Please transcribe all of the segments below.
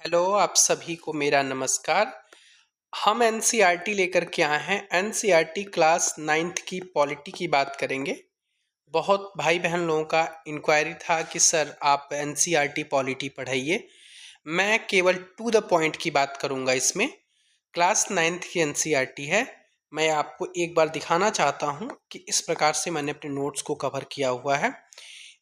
Hello, आप सभी को मेरा नमस्कार। हम एनसीईआरटी लेकर के आए हैं। एनसीईआरटी क्लास 9th की पॉलिटी की बात करेंगे। बहुत भाई बहन लोगों का इंक्वायरी था कि सर आप एनसीईआरटी पॉलिटी पढ़ाइए। मैं केवल टू द पॉइंट की बात करूंगा इसमें। क्लास 9th की एनसीईआरटी है। मैं आपको एक बार दिखाना चाहता हूं कि इस प्रकार से मैंने अपने नोट्स को कवर किया हुआ है।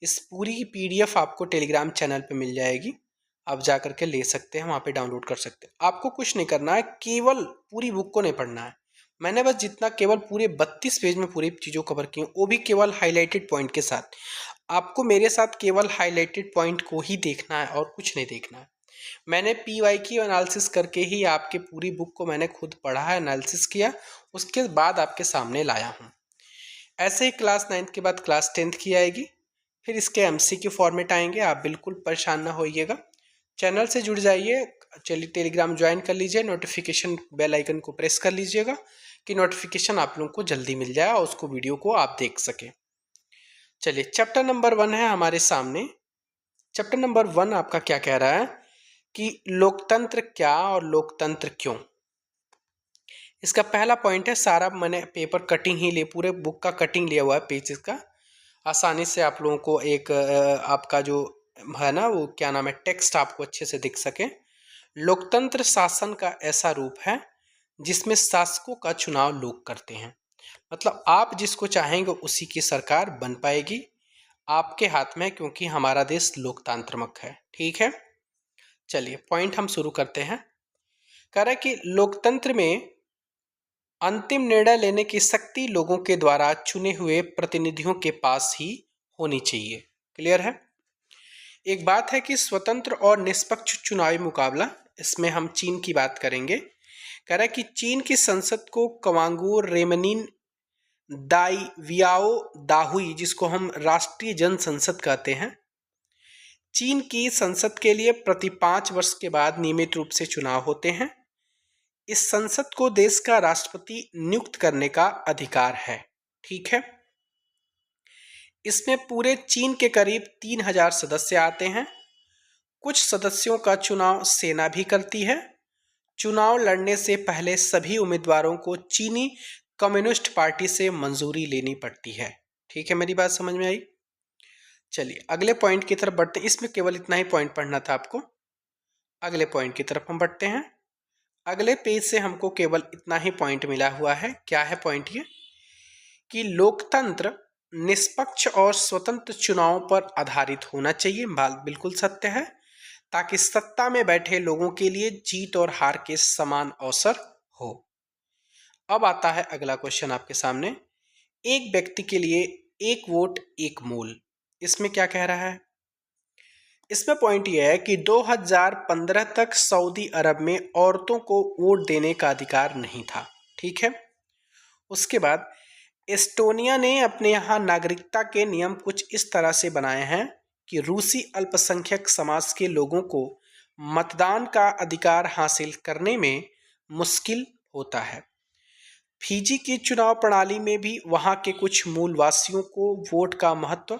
इस पूरी पीडीएफ आपको टेलीग्राम चैनल पे मिल जाएगी। आप जा करके ले सकते हैं, वहाँ पे डाउनलोड कर सकते हैं। आपको कुछ नहीं करना है, केवल पूरी बुक को नहीं पढ़ना है। मैंने बस जितना केवल पूरे 32 पेज में पूरी चीज़ों कवर की, वो भी केवल हाईलाइटेड पॉइंट के साथ। आपको मेरे साथ केवल हाईलाइटेड पॉइंट को ही देखना है और कुछ नहीं देखना है। मैंने पीवाई की एनालिसिस करके ही आपके पूरी बुक को मैंने खुद पढ़ा है, एनालिसिस किया, उसके बाद आपके सामने लाया हूँ। ऐसे ही क्लास 9th के बाद क्लास 10th की आएगी, फिर इसके एमसीक्यू फॉर्मेट आएंगे। आप बिल्कुल परेशान ना होइएगा, चैनल से जुड़ जाइए। चलिए टेलीग्राम ज्वाइन कर लीजिए, नोटिफिकेशन बेल आइकन को प्रेस कर लीजिएगा कि नोटिफिकेशन आप लोगों को जल्दी मिल जाए और उसको वीडियो को आप देख सकें। चलिए चैप्टर नंबर 1 है हमारे सामने। चैप्टर नंबर 1 आपका क्या कह रहा है कि लोकतंत्र क्या और लोकतंत्र क्यों। इसका पहला पॉइंट है, सारा मैंने पेपर कटिंग ही ले, पूरे बुक का कटिंग लिया हुआ है पेजेस का, आसानी से आप लोगों को एक आपका जो है ना वो क्या नाम है टेक्स्ट आपको अच्छे से दिख सके। लोकतंत्र शासन का ऐसा रूप है जिसमें शासकों का चुनाव लोग करते हैं। मतलब आप जिसको चाहेंगे उसी की सरकार बन पाएगी, आपके हाथ में, क्योंकि हमारा देश लोकतांत्रिक है। ठीक है, चलिए पॉइंट हम शुरू करते हैं। कह रहा है कि लोकतंत्र में अंतिम निर्णय लेने की शक्ति लोगों के द्वारा चुने हुए प्रतिनिधियों के पास ही होनी चाहिए। क्लियर है। एक बात है कि स्वतंत्र और निष्पक्ष चुनावी मुकाबला, इसमें हम चीन की बात करेंगे। कह रहा है कि चीन की संसद को कवांगू रेमनिन दाई वियाओ दाहुई, जिसको हम राष्ट्रीय जन संसद कहते हैं, चीन की संसद के लिए प्रति 5 वर्ष के बाद नियमित रूप से चुनाव होते हैं। इस संसद को देश का राष्ट्रपति नियुक्त करने का अधिकार है। ठीक है। इसमें पूरे चीन के करीब 3000 सदस्य आते हैं। कुछ सदस्यों का चुनाव सेना भी करती है। चुनाव लड़ने से पहले सभी उम्मीदवारों को चीनी कम्युनिस्ट पार्टी से मंजूरी लेनी पड़ती है। ठीक है, मेरी बात समझ में आई। चलिए अगले पॉइंट की तरफ बढ़ते हैं। इसमें केवल इतना ही पॉइंट पढ़ना था आपको। अगले पॉइंट की तरफ हम बढ़ते हैं। अगले पेज से हमको केवल इतना ही पॉइंट मिला हुआ है। क्या है पॉइंट ये कि लोकतंत्र निष्पक्ष और स्वतंत्र चुनावों पर आधारित होना चाहिए। बिल्कुल सत्य है, ताकि सत्ता में बैठे लोगों के लिए जीत और हार के समान अवसर हो। अब आता है अगला क्वेश्चन आपके सामने, एक व्यक्ति के लिए एक वोट एक मूल। इसमें क्या कह रहा है? इसमें पॉइंट यह है कि 2015 तक सऊदी अरब में औरतों को वोट देने का अधिकार नहीं था। ठीक है। उसके बाद एस्टोनिया ने अपने यहाँ नागरिकता के नियम कुछ इस तरह से बनाए हैं कि रूसी अल्पसंख्यक समाज के लोगों को मतदान का अधिकार हासिल करने में मुश्किल होता है। फिजी की चुनाव प्रणाली में भी वहाँ के कुछ मूलवासियों को वोट का महत्व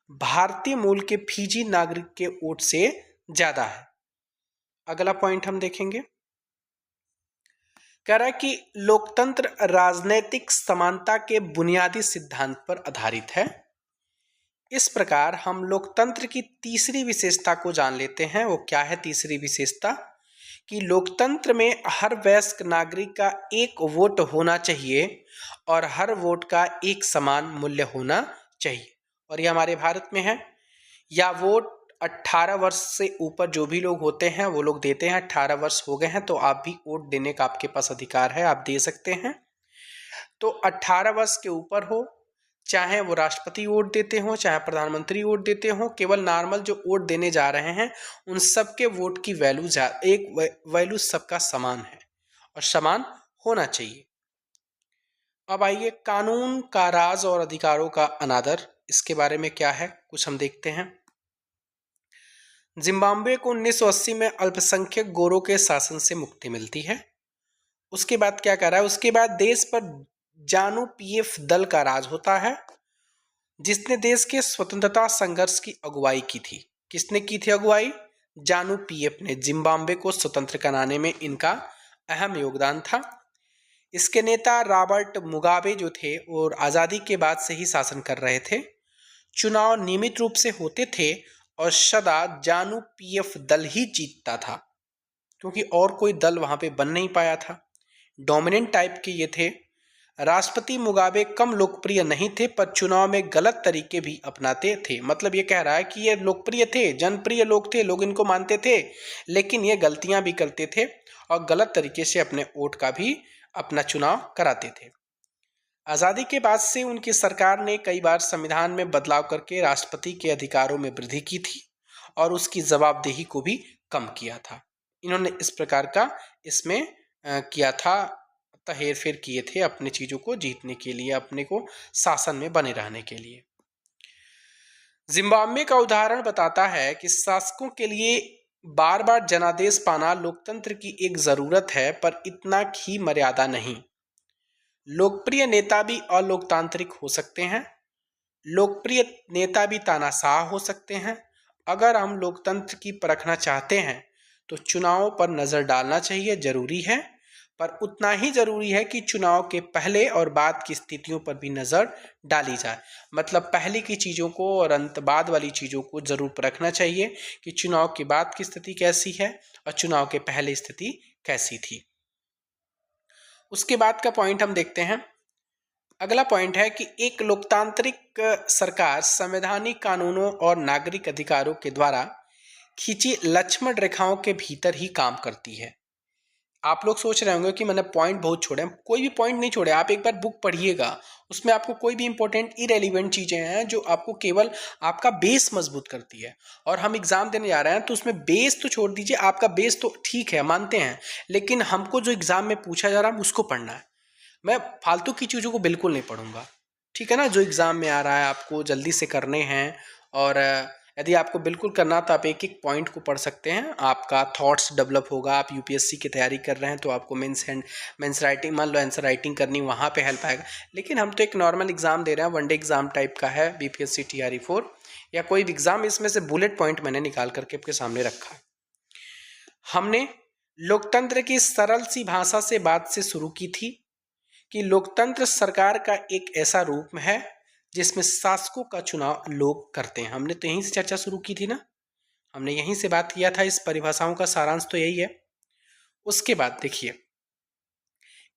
भारतीय मूल के फिजी नागरिक के वोट से ज्यादा है। अगला पॉइंट हम देखेंगे। कह रहा है कि लोकतंत्र राजनैतिक समानता के बुनियादी सिद्धांत पर आधारित है। इस प्रकार हम लोकतंत्र की तीसरी विशेषता को जान लेते हैं। वो क्या है तीसरी विशेषता? कि लोकतंत्र में हर वयस्क नागरिक का एक वोट होना चाहिए और हर वोट का एक समान मूल्य होना चाहिए। और ये हमारे भारत में है। या वोट 18 वर्ष से ऊपर जो भी लोग होते हैं वो लोग देते हैं। 18 वर्ष हो गए हैं तो आप भी वोट देने का आपके पास अधिकार है, आप दे सकते हैं। तो 18 वर्ष के ऊपर हो, चाहे वो राष्ट्रपति वोट देते हो, चाहे प्रधानमंत्री वोट देते हो, केवल नॉर्मल जो वोट देने जा रहे हैं उन सबके वोट की वैल्यू सबका समान है और समान होना चाहिए। अब आइए कानून का राज और अधिकारों का अनादर, इसके बारे में क्या है कुछ हम देखते हैं। जिम्बाब्वे को 1980 में अल्पसंख्यक गोरों के शासन से मुक्ति मिलती है। उसके बाद क्या कर रहा है? उसके बाद देश पर जानू पीएफ दल का राज होता है, जिसने देश के स्वतंत्रता संघर्ष की अगुवाई की थी। किसने की थी अगुवाई? जानु पीएफ ने जिम्बाब्वे को स्वतंत्र कराने में इनका अहम योगदान था। इसके नेता रॉबर्ट मुगाबे जो थे और आज़ादी के बाद से ही शासन कर रहे थे। चुनाव नियमित रूप से होते थे और सदा जानु पीएफ दल ही जीतता था, क्योंकि और कोई दल वहां पे बन नहीं पाया था। डोमिनेंट टाइप के ये थे। राष्ट्रपति मुगाबे कम लोकप्रिय नहीं थे, पर चुनाव में गलत तरीके भी अपनाते थे। मतलब ये कह रहा है कि ये लोकप्रिय थे, जनप्रिय लोग थे, लोग इनको मानते थे, लेकिन ये गलतियां भी करते थे और गलत तरीके से अपने वोट का भी अपना चुनाव कराते थे। आज़ादी के बाद से उनकी सरकार ने कई बार संविधान में बदलाव करके राष्ट्रपति के अधिकारों में वृद्धि की थी और उसकी जवाबदेही को भी कम किया था। इन्होंने इस प्रकार का इसमें किया था, हेर फेर किए थे अपने चीज़ों को जीतने के लिए, अपने को शासन में बने रहने के लिए। जिम्बाब्वे का उदाहरण बताता है कि शासकों के लिए बार बार जनादेश पाना लोकतंत्र की एक ज़रूरत है, पर इतना ही मर्यादा नहीं। लोकप्रिय नेता भी अलोकतांत्रिक हो सकते हैं, लोकप्रिय नेता भी तानाशाह हो सकते हैं। अगर हम लोकतंत्र की परखना चाहते हैं तो चुनावों पर नज़र डालना चाहिए, जरूरी है, पर उतना ही जरूरी है कि चुनाव के पहले और बाद की स्थितियों पर भी नज़र डाली जाए। मतलब पहले की चीज़ों को और अंत बाद वाली चीज़ों को जरूर परखना चाहिए कि चुनाव के बाद की स्थिति कैसी है और चुनाव के पहले स्थिति कैसी थी। उसके बाद का पॉइंट हम देखते हैं। अगला पॉइंट है कि एक लोकतांत्रिक सरकार संवैधानिक कानूनों और नागरिक अधिकारों के द्वारा खींची लक्ष्मण रेखाओं के भीतर ही काम करती है। आप लोग सोच रहे होंगे कि मैंने पॉइंट बहुत छोड़े, कोई भी पॉइंट नहीं छोड़े। आप एक बार बुक पढ़िएगा, उसमें आपको कोई भी इंपॉर्टेंट इरेलीवेंट चीज़ें हैं जो आपको केवल आपका बेस मजबूत करती है। और हम एग्जाम देने जा रहे हैं तो उसमें बेस तो छोड़ दीजिए, आपका बेस तो ठीक है, मानते हैं, लेकिन हमको जो एग्जाम में पूछा जा रहा है उसको पढ़ना है। मैं फालतू की चीज़ों को बिल्कुल नहीं पढ़ूंगा, ठीक है ना। जो एग्ज़ाम में आ रहा है आपको जल्दी से करने हैं, और यदि आपको बिल्कुल करना तो आप एक एक पॉइंट को पढ़ सकते हैं, आपका थॉट्स डेवलप होगा। आप यूपीएससी की तैयारी कर रहे हैं तो आपको मेंस राइटिंग, मान लो आंसर राइटिंग करनी, वहाँ पे हेल्प आएगा। लेकिन हम तो एक नॉर्मल एग्ज़ाम दे रहे हैं, वनडे एग्ज़ाम टाइप का है, बीपीएससी TRE 4 या कोई भी एग्ज़ाम। इसमें से बुलेट पॉइंट मैंने निकाल करके आपके सामने रखा है। हमने लोकतंत्र की सरल सी भाषा से बात से शुरू की थी कि लोकतंत्र सरकार का एक ऐसा रूप है जिसमें शासकों का चुनाव लोग करते हैं। हमने तो यहीं से चर्चा शुरू की थी ना, हमने यहीं से बात किया था। इस परिभाषाओं का सारांश तो यही है। उसके बाद देखिए,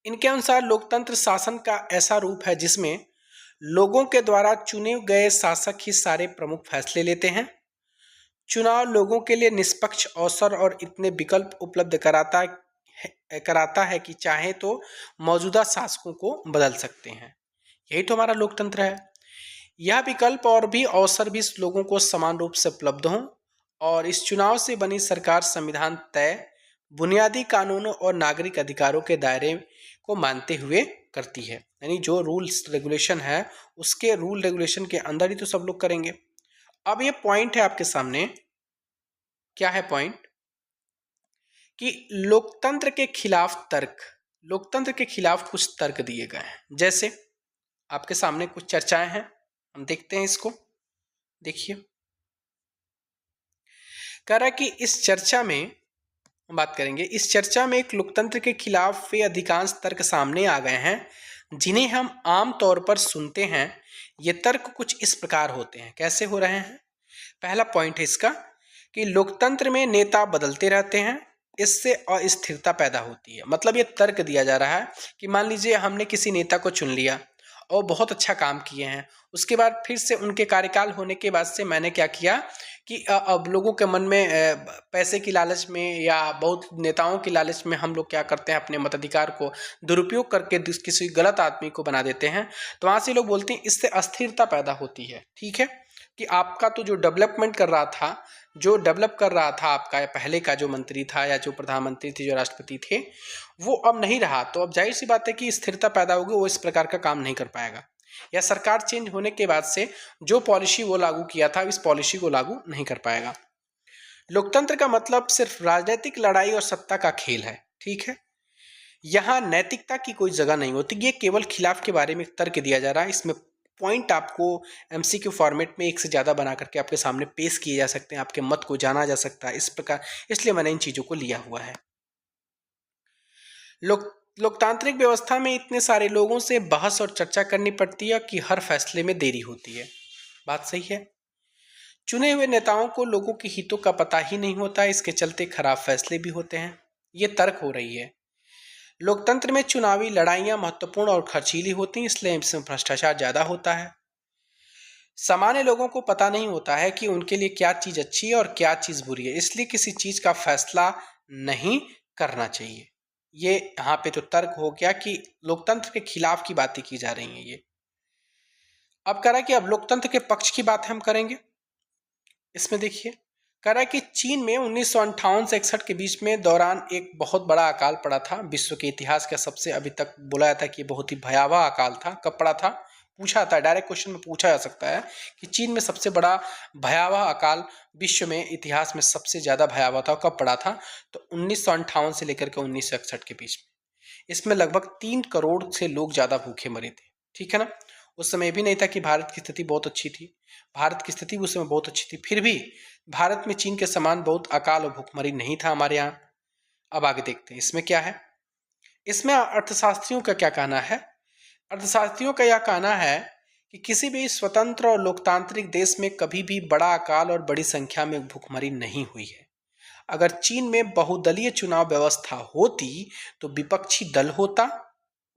इनके अनुसार लोकतंत्र शासन का ऐसा रूप है जिसमें लोगों के द्वारा चुने गए शासक ही सारे प्रमुख फैसले लेते हैं। चुनाव लोगों के लिए निष्पक्ष अवसर और इतने विकल्प उपलब्ध कराता है कि चाहे तो मौजूदा शासकों को बदल सकते हैं। यही तो हमारा लोकतंत्र है। यह विकल्प और भी अवसर भी लोगों को समान रूप से उपलब्ध हों, और इस चुनाव से बनी सरकार संविधान तय बुनियादी कानूनों और नागरिक अधिकारों के दायरे को मानते हुए करती है। यानी जो रूल्स रेगुलेशन है उसके रूल रेगुलेशन के अंदर ही तो सब लोग करेंगे। अब ये पॉइंट है आपके सामने, क्या है पॉइंट, कि लोकतंत्र के खिलाफ तर्क, लोकतंत्र के खिलाफ कुछ तर्क दिए गए हैं। जैसे आपके सामने कुछ चर्चाएं हैं, हम देखते हैं इसको। देखिए, कह रहा है कि इस चर्चा में हम बात करेंगे, इस चर्चा में एक लोकतंत्र के खिलाफ वे अधिकांश तर्क सामने आ गए हैं जिन्हें हम आम तौर पर सुनते हैं। ये तर्क कुछ इस प्रकार होते हैं। कैसे हो रहे हैं? पहला पॉइंट है इसका कि लोकतंत्र में नेता बदलते रहते हैं, इससे अस्थिरता पैदा होती है। मतलब ये तर्क दिया जा रहा है कि मान लीजिए हमने किसी नेता को चुन लिया और बहुत अच्छा काम किए हैं, उसके बाद फिर से उनके कार्यकाल होने के बाद से मैंने क्या किया कि अब लोगों के मन में पैसे की लालच में या बहुत नेताओं की लालच में हम लोग क्या करते हैं, अपने मताधिकार को दुरुपयोग करके किसी गलत आदमी को बना देते हैं। तो वहाँ से लोग बोलते हैं इससे अस्थिरता पैदा होती है। ठीक है, कि आपका तो जो डेवलपमेंट कर रहा था, जो डेवलप कर रहा था आपका पहले का जो मंत्री था या जो प्रधानमंत्री थे, जो राष्ट्रपति थे, वो अब नहीं रहा। तो अब जाहिर सी बात है कि स्थिरता पैदा होगी, वो इस प्रकार का काम नहीं कर पाएगा, या सरकार चेंज होने के बाद से जो पॉलिसी वो लागू किया था इस पॉलिसी को लागू नहीं कर पाएगा। लोकतंत्र का मतलब सिर्फ राजनीतिक लड़ाई और सत्ता का खेल है। ठीक है, यहाँ नैतिकता की कोई जगह नहीं होती। ये केवल खिलाफ के बारे में तर्क दिया जा रहा है, इसमें पॉइंट आपको एमसीक्यू फॉर्मेट में एक से ज़्यादा बना करके आपके सामने पेश किए जा सकते हैं, आपके मत को जाना जा सकता है इस प्रकार, इसलिए मैंने इन चीज़ों को लिया हुआ है। लोकतांत्रिक व्यवस्था में इतने सारे लोगों से बहस और चर्चा करनी पड़ती है कि हर फैसले में देरी होती है। बात सही है। चुने हुए नेताओं को लोगों के हितों का पता ही नहीं होता, इसके चलते खराब फैसले भी होते हैं। ये तर्क हो रही है। लोकतंत्र में चुनावी लड़ाइयां महत्वपूर्ण और खर्चीली होती हैं, इसलिए इसमें भ्रष्टाचार ज्यादा होता है। सामान्य लोगों को पता नहीं होता है कि उनके लिए क्या चीज अच्छी है और क्या चीज बुरी है, इसलिए किसी चीज का फैसला नहीं करना चाहिए। ये यहाँ पे तो तर्क हो गया कि लोकतंत्र के खिलाफ की बातें की जा रही हैं। ये अब कह रहा है कि अब लोकतंत्र के पक्ष की बात हम करेंगे। इसमें देखिए कह रहा है कि चीन में 1958 से 61 के बीच में दौरान एक बहुत बड़ा अकाल पड़ा था। विश्व के इतिहास का सबसे अभी तक बोला जाता है कि बहुत ही भयावह अकाल था। कब पड़ा था पूछा जाता है, डायरेक्ट क्वेश्चन में पूछा जा सकता है कि चीन में सबसे बड़ा भयावह अकाल विश्व में इतिहास में सबसे ज्यादा भयावह था, कब पड़ा था? तो 1958 से लेकर के 1961 के बीच में। इसमें लगभग 3 करोड़ से लोग ज्यादा भूखे मरे थे। ठीक है ना। उस समय भी नहीं था कि भारत की स्थिति बहुत अच्छी थी, भारत की स्थिति उस समय बहुत अच्छी थी, फिर भी भारत में चीन के समान बहुत अकाल और भूखमरी नहीं था हमारे यहाँ। अब आगे देखते हैं इसमें क्या है। इसमें अर्थशास्त्रियों का क्या कहना है। अर्थशास्त्रियों का यह कहना है कि किसी भी स्वतंत्र और लोकतांत्रिक देश में कभी भी बड़ा अकाल और बड़ी संख्या में भूखमरी नहीं हुई है। अगर चीन में बहुदलीय चुनाव व्यवस्था होती तो विपक्षी दल होता,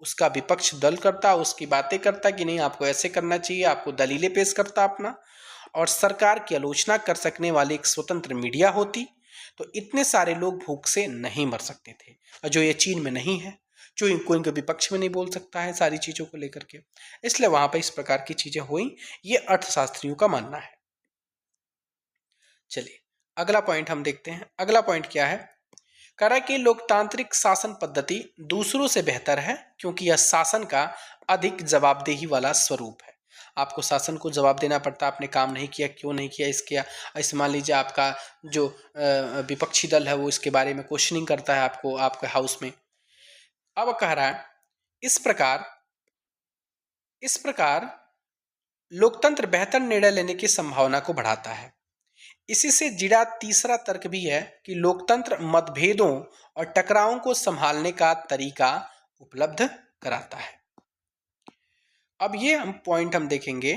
उसका विपक्ष दल करता, उसकी बातें करता कि नहीं आपको ऐसे करना चाहिए, आपको दलीलें पेश करता अपना, और सरकार की आलोचना कर सकने वाली एक स्वतंत्र मीडिया होती, तो इतने सारे लोग भूख से नहीं मर सकते थे। और जो ये चीन में नहीं है, जो कोई इनके विपक्ष में नहीं बोल सकता है सारी चीज़ों को लेकर के, इसलिए वहां पर इस प्रकार की चीज़ें हुई। ये अर्थशास्त्रियों का मानना है। चलिए अगला पॉइंट हम देखते हैं। अगला पॉइंट क्या है। कह रहा है कि लोकतांत्रिक शासन पद्धति दूसरों से बेहतर है क्योंकि यह शासन का अधिक जवाबदेही वाला स्वरूप है। आपको शासन को जवाब देना पड़ता है, आपने काम नहीं किया, क्यों नहीं किया, इसके ऐसे मान लीजिए आपका जो विपक्षी दल है वो इसके बारे में क्वेश्चनिंग करता है आपको आपके हाउस में। अब कह रहा है इस प्रकार लोकतंत्र बेहतर निर्णय लेने की संभावना को बढ़ाता है। इसी से जुड़ा तीसरा तर्क भी है कि लोकतंत्र मतभेदों और टकरावों को संभालने का तरीका उपलब्ध कराता है। अब ये हम पॉइंट हम देखेंगे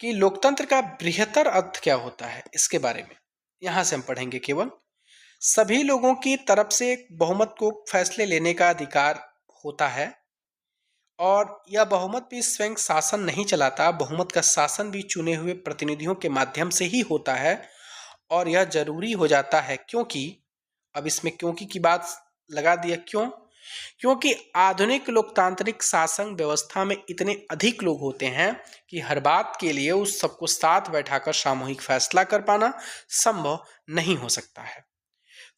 कि लोकतंत्र का बृहत्तर अर्थ क्या होता है, इसके बारे में यहां से हम पढ़ेंगे। केवल सभी लोगों की तरफ से बहुमत को फैसले लेने का अधिकार होता है, और यह बहुमत भी स्वयं शासन नहीं चलाता, बहुमत का शासन भी चुने हुए प्रतिनिधियों के माध्यम से ही होता है। और यह जरूरी हो जाता है क्योंकि, अब इसमें क्योंकि की बात लगा दिया, क्योंकि आधुनिक लोकतांत्रिक शासन व्यवस्था में इतने अधिक लोग होते हैं कि हर बात के लिए उस सबको साथ बैठाकर सामूहिक फैसला कर पाना संभव नहीं हो सकता है।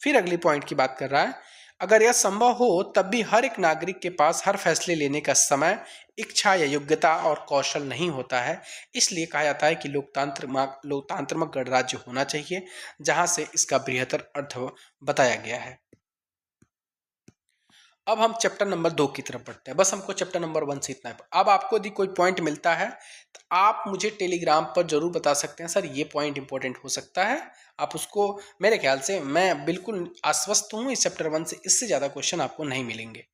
फिर अगली पॉइंट की बात कर रहा है, अगर यह संभव हो तब भी हर एक नागरिक के पास हर फैसले लेने का समय, इच्छा या योग्यता और कौशल नहीं होता है। इसलिए कहा जाता है कि लोकतांत्रिक गणराज्य होना चाहिए, जहां से इसका बृहत्तर अर्थ बताया गया है। अब हम चैप्टर नंबर 2 की तरफ बढ़ते हैं। बस हमको चैप्टर नंबर 1 से इतना है। अब आपको यदि कोई पॉइंट मिलता है तो आप मुझे टेलीग्राम पर जरूर बता सकते हैं, सर ये पॉइंट इंपॉर्टेंट हो सकता है। आप उसको, मेरे ख्याल से मैं बिल्कुल आश्वस्त हूँ इस चैप्टर 1 से इससे ज़्यादा क्वेश्चन आपको नहीं मिलेंगे।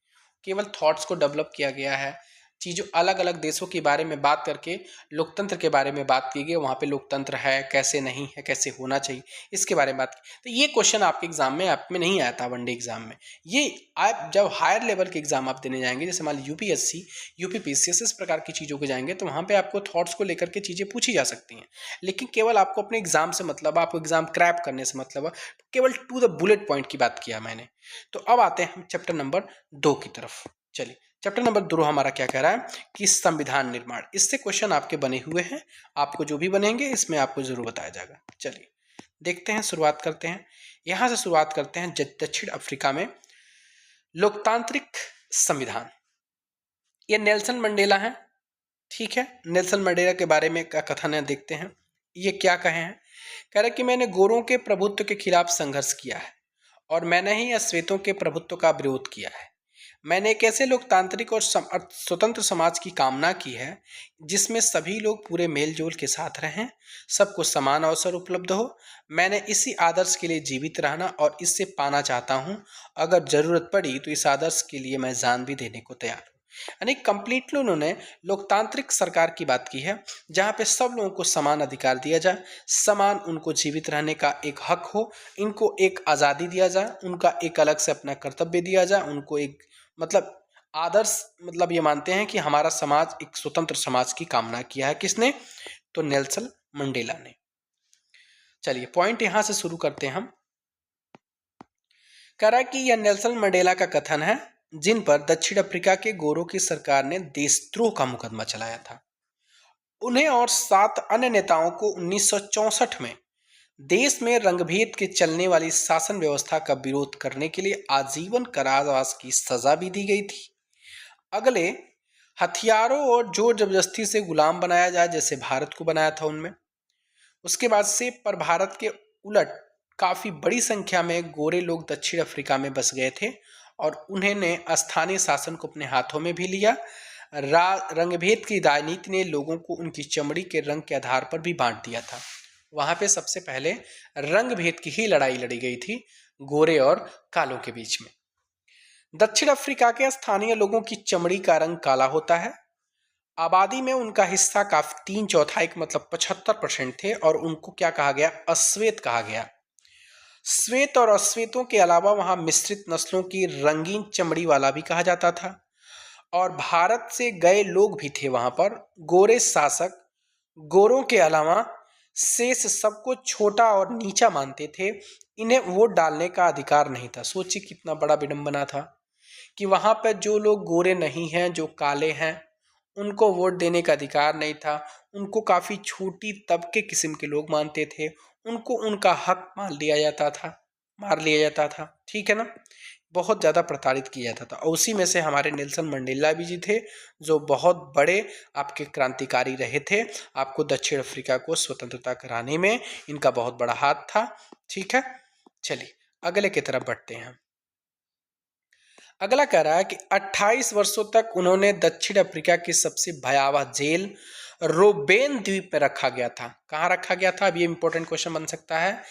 केवल थॉट्स को डेवलप किया गया है, चीज़ों अलग अलग देशों के बारे में बात करके लोकतंत्र के बारे में बात की गई, वहाँ पे लोकतंत्र है कैसे नहीं है, कैसे होना चाहिए, इसके बारे में बात की। तो ये क्वेश्चन आपके एग्जाम में आप में नहीं आया था, वनडे एग्जाम में। ये आप जब हायर लेवल के एग्जाम आप देने जाएंगे, जैसे मान लीजिए यूपीएससी, यूपीपीसीएस, इस प्रकार की चीज़ों को जाएंगे, तो वहाँ पे आपको थॉट्स को लेकर के चीज़ें पूछी जा सकती हैं। लेकिन केवल आपको अपने एग्जाम से मतलब, आपको एग्जाम क्रैक करने से मतलब, केवल टू द बुलेट पॉइंट की बात किया मैंने। तो अब आते हैं हम चैप्टर नंबर 2 की तरफ। चलिए चैप्टर नंबर 2 हमारा क्या कह रहा है कि संविधान निर्माण। इससे क्वेश्चन आपके बने हुए हैं, आपको जो भी बनेंगे इसमें आपको जरूर बताया जाएगा। चलिए देखते हैं, शुरुआत करते हैं। यहां से शुरुआत करते हैं दक्षिण अफ्रीका में लोकतांत्रिक संविधान। ये नेल्सन मंडेला है, ठीक है। नेल्सन मंडेला के बारे में क्या कथन है देखते हैं। ये क्या कहे हैं, कह रहे कि मैंने गोरों के प्रभुत्व के खिलाफ संघर्ष किया है और मैंने ही श्वेतों के प्रभुत्व का विरोध किया है। मैंने एक ऐसे लोकतांत्रिक और स्वतंत्र समाज की कामना की है जिसमें सभी लोग पूरे मेलजोल के साथ रहें, सबको समान अवसर उपलब्ध हो। मैंने इसी आदर्श के लिए जीवित रहना और इससे पाना चाहता हूँ। अगर जरूरत पड़ी तो इस आदर्श के लिए मैं जान भी देने को तैयार हूँ। यानी कंप्लीटली उन्होंने लोकतांत्रिक सरकार की बात की है, जहाँ पे सब लोगों को समान अधिकार दिया जाए, समान उनको जीवित रहने का एक हक हो, इनको एक आज़ादी दिया जाए, उनका एक अलग से अपना कर्तव्य दिया जाए, उनको एक मतलब आदर्श, मतलब ये मानते हैं कि हमारा समाज एक स्वतंत्र समाज की कामना किया है। किसने? तो नेल्सन मंडेला ने। चलिए पॉइंट यहां से शुरू करते हैं हम। कह रहा है कि यह नेल्सन मंडेला का कथन है जिन पर दक्षिण अफ्रीका के गोरों की सरकार ने देशद्रोह का मुकदमा चलाया था। उन्हें और 7 अन्य नेताओं को 1964 में देश में रंगभेद के चलने वाली शासन व्यवस्था का विरोध करने के लिए आजीवन कारावास की सजा भी दी गई थी। अगले हथियारों और जोर जबरदस्ती से गुलाम बनाया जाए जैसे भारत को बनाया था उनमें। उसके बाद से पर भारत के उलट काफ़ी बड़ी संख्या में गोरे लोग दक्षिण अफ्रीका में बस गए थे और उन्होंने स्थानीय शासन को अपने हाथों में भी लिया। रंगभेद की राजनीति ने लोगों को उनकी चमड़ी के रंग के आधार पर भी बांट दिया था। वहां पे सबसे पहले रंगभेद की ही लड़ाई लड़ी गई थी, गोरे और कालों के बीच में। दक्षिण अफ्रीका के स्थानीय लोगों की चमड़ी का रंग काला होता है। आबादी में उनका हिस्सा काफी 3/4 मतलब 75% थे और उनको क्या कहा गया? अश्वेत कहा गया। श्वेत और अश्वेतों के अलावा वहां मिश्रित नस्लों की रंगीन चमड़ी वाला भी कहा जाता था और भारत से गए लोग भी थे वहां पर। गोरे शासक गोरों के अलावा शेष सबको छोटा और नीचा मानते थे। इन्हें वोट डालने का अधिकार नहीं था। सोचिए कितना बड़ा विडंबना था कि वहां पर जो लोग गोरे नहीं हैं, जो काले हैं, उनको वोट देने का अधिकार नहीं था। उनको काफ़ी छोटी तबके किस्म के लोग मानते थे। उनको उनका हक मार लिया जाता था। ठीक है ना? बहुत ज़्यादा प्रताड़ित किया जाता था। और उसी में से हमारे नेल्सन मंडेला भी जी थे, जो बहुत बड़े आपके क्रांतिकारी रहे थे। आपको दक्षिण अफ्रीका को स्वतंत्रता कराने में इनका बहुत बड़ा हाथ था। ठीक है, चलिए अगले की तरफ बढ़ते हैं। अगला कह रहा है कि 28 वर्षों तक उन्होंने दक्षिण अफ्रीका की सबसे भयावह जेल रोबेन द्वीप में रखा गया था। कहाँ रखा गया था? अब ये इंपॉर्टेंट क्वेश्चन बन सकता है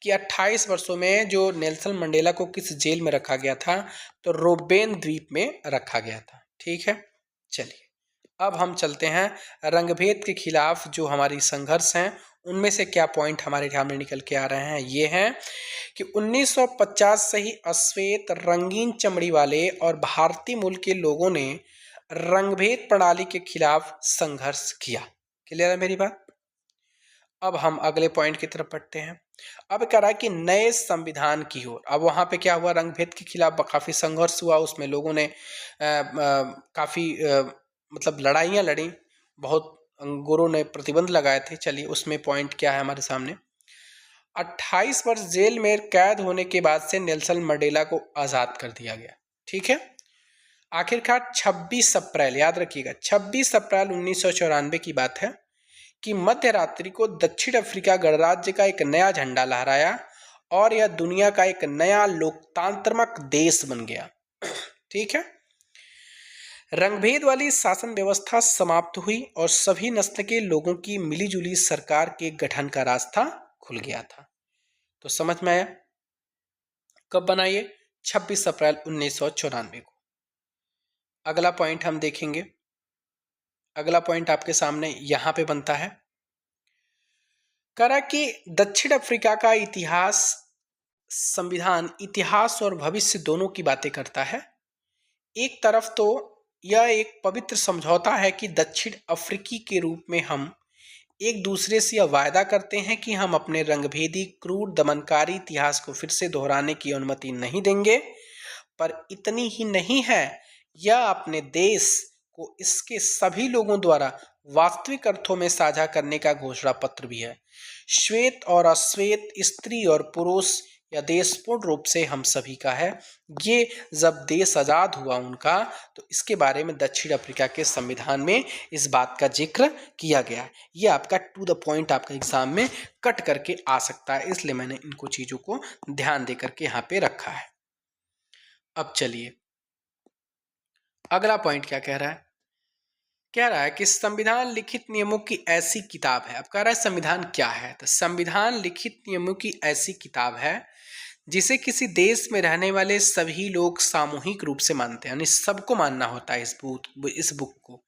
कि 28 वर्षों में जो नेल्सन मंडेला को किस जेल में रखा गया था? तो रोबेन द्वीप में रखा गया था। ठीक है, चलिए अब हम चलते हैं रंगभेद के खिलाफ जो हमारी संघर्ष हैं उनमें से क्या पॉइंट हमारे सामने निकल के आ रहे हैं। ये हैं कि 1950 से ही अश्वेत, रंगीन चमड़ी वाले और भारतीय मूल के लोगों ने रंगभेद प्रणाली के खिलाफ संघर्ष किया। क्लियर है मेरी बात? अब हम अगले पॉइंट की तरफ बढ़ते हैं। अब कह रहा है कि नए संविधान की ओर। अब वहां पे क्या हुआ? रंगभेद के खिलाफ काफी संघर्ष हुआ। उसमें लोगों ने काफी मतलब लड़ाइयाँ लड़ी, बहुत गोरों ने प्रतिबंध लगाए थे। चलिए उसमें पॉइंट क्या है हमारे सामने। 28 वर्ष जेल में कैद होने के बाद से नेल्सन मंडेला को आज़ाद कर दिया गया। ठीक है, आखिरकार 26 अप्रैल, याद रखिएगा 26 अप्रैल 1994 की बात है कि मध्य रात्रि को दक्षिण अफ्रीका गणराज्य का एक नया झंडा लहराया और यह दुनिया का एक नया लोकतांत्रिक देश बन गया। ठीक है, रंगभेद वाली शासन व्यवस्था समाप्त हुई और सभी नस्ल के लोगों की मिलीजुली सरकार के गठन का रास्ता खुल गया था। तो समझ में आया? कब बना ये? 26 अप्रैल 1994 को। अगला पॉइंट हम देखेंगे। अगला पॉइंट आपके सामने यहां पे बनता है। करा कि दक्षिण अफ्रीका का इतिहास, संविधान इतिहास और भविष्य दोनों की बातें करता है। एक तरफ तो यह एक पवित्र समझौता है कि दक्षिण अफ्रीकी के रूप में हम एक दूसरे से यह वायदा करते हैं कि हम अपने रंगभेदी, क्रूर, दमनकारी इतिहास को फिर से दोहराने की अनुमति नहीं देंगे। पर इतनी ही नहीं है, यह अपने देश को इसके सभी लोगों द्वारा वास्तविक अर्थों में साझा करने का घोषणा पत्र भी है। श्वेत और अश्वेत, स्त्री और पुरुष, यह देश पूर्ण रूप से हम सभी का है। ये जब देश आज़ाद हुआ उनका, तो इसके बारे में दक्षिण अफ्रीका के संविधान में इस बात का जिक्र किया गया है। ये आपका टू द पॉइंट आपका एग्जाम में कट करके आ सकता है, इसलिए मैंने इनको चीज़ों को ध्यान दे करके यहाँ पे रखा है। अब चलिए अगला पॉइंट क्या कह रहा है? कह रहा है कि संविधान लिखित नियमों की ऐसी किताब है। अब कह रहा है संविधान क्या है, तो संविधान लिखित नियमों की ऐसी किताब है जिसे किसी देश में रहने वाले सभी लोग सामूहिक रूप से मानते हैं, यानी सबको मानना होता है इस बुक को।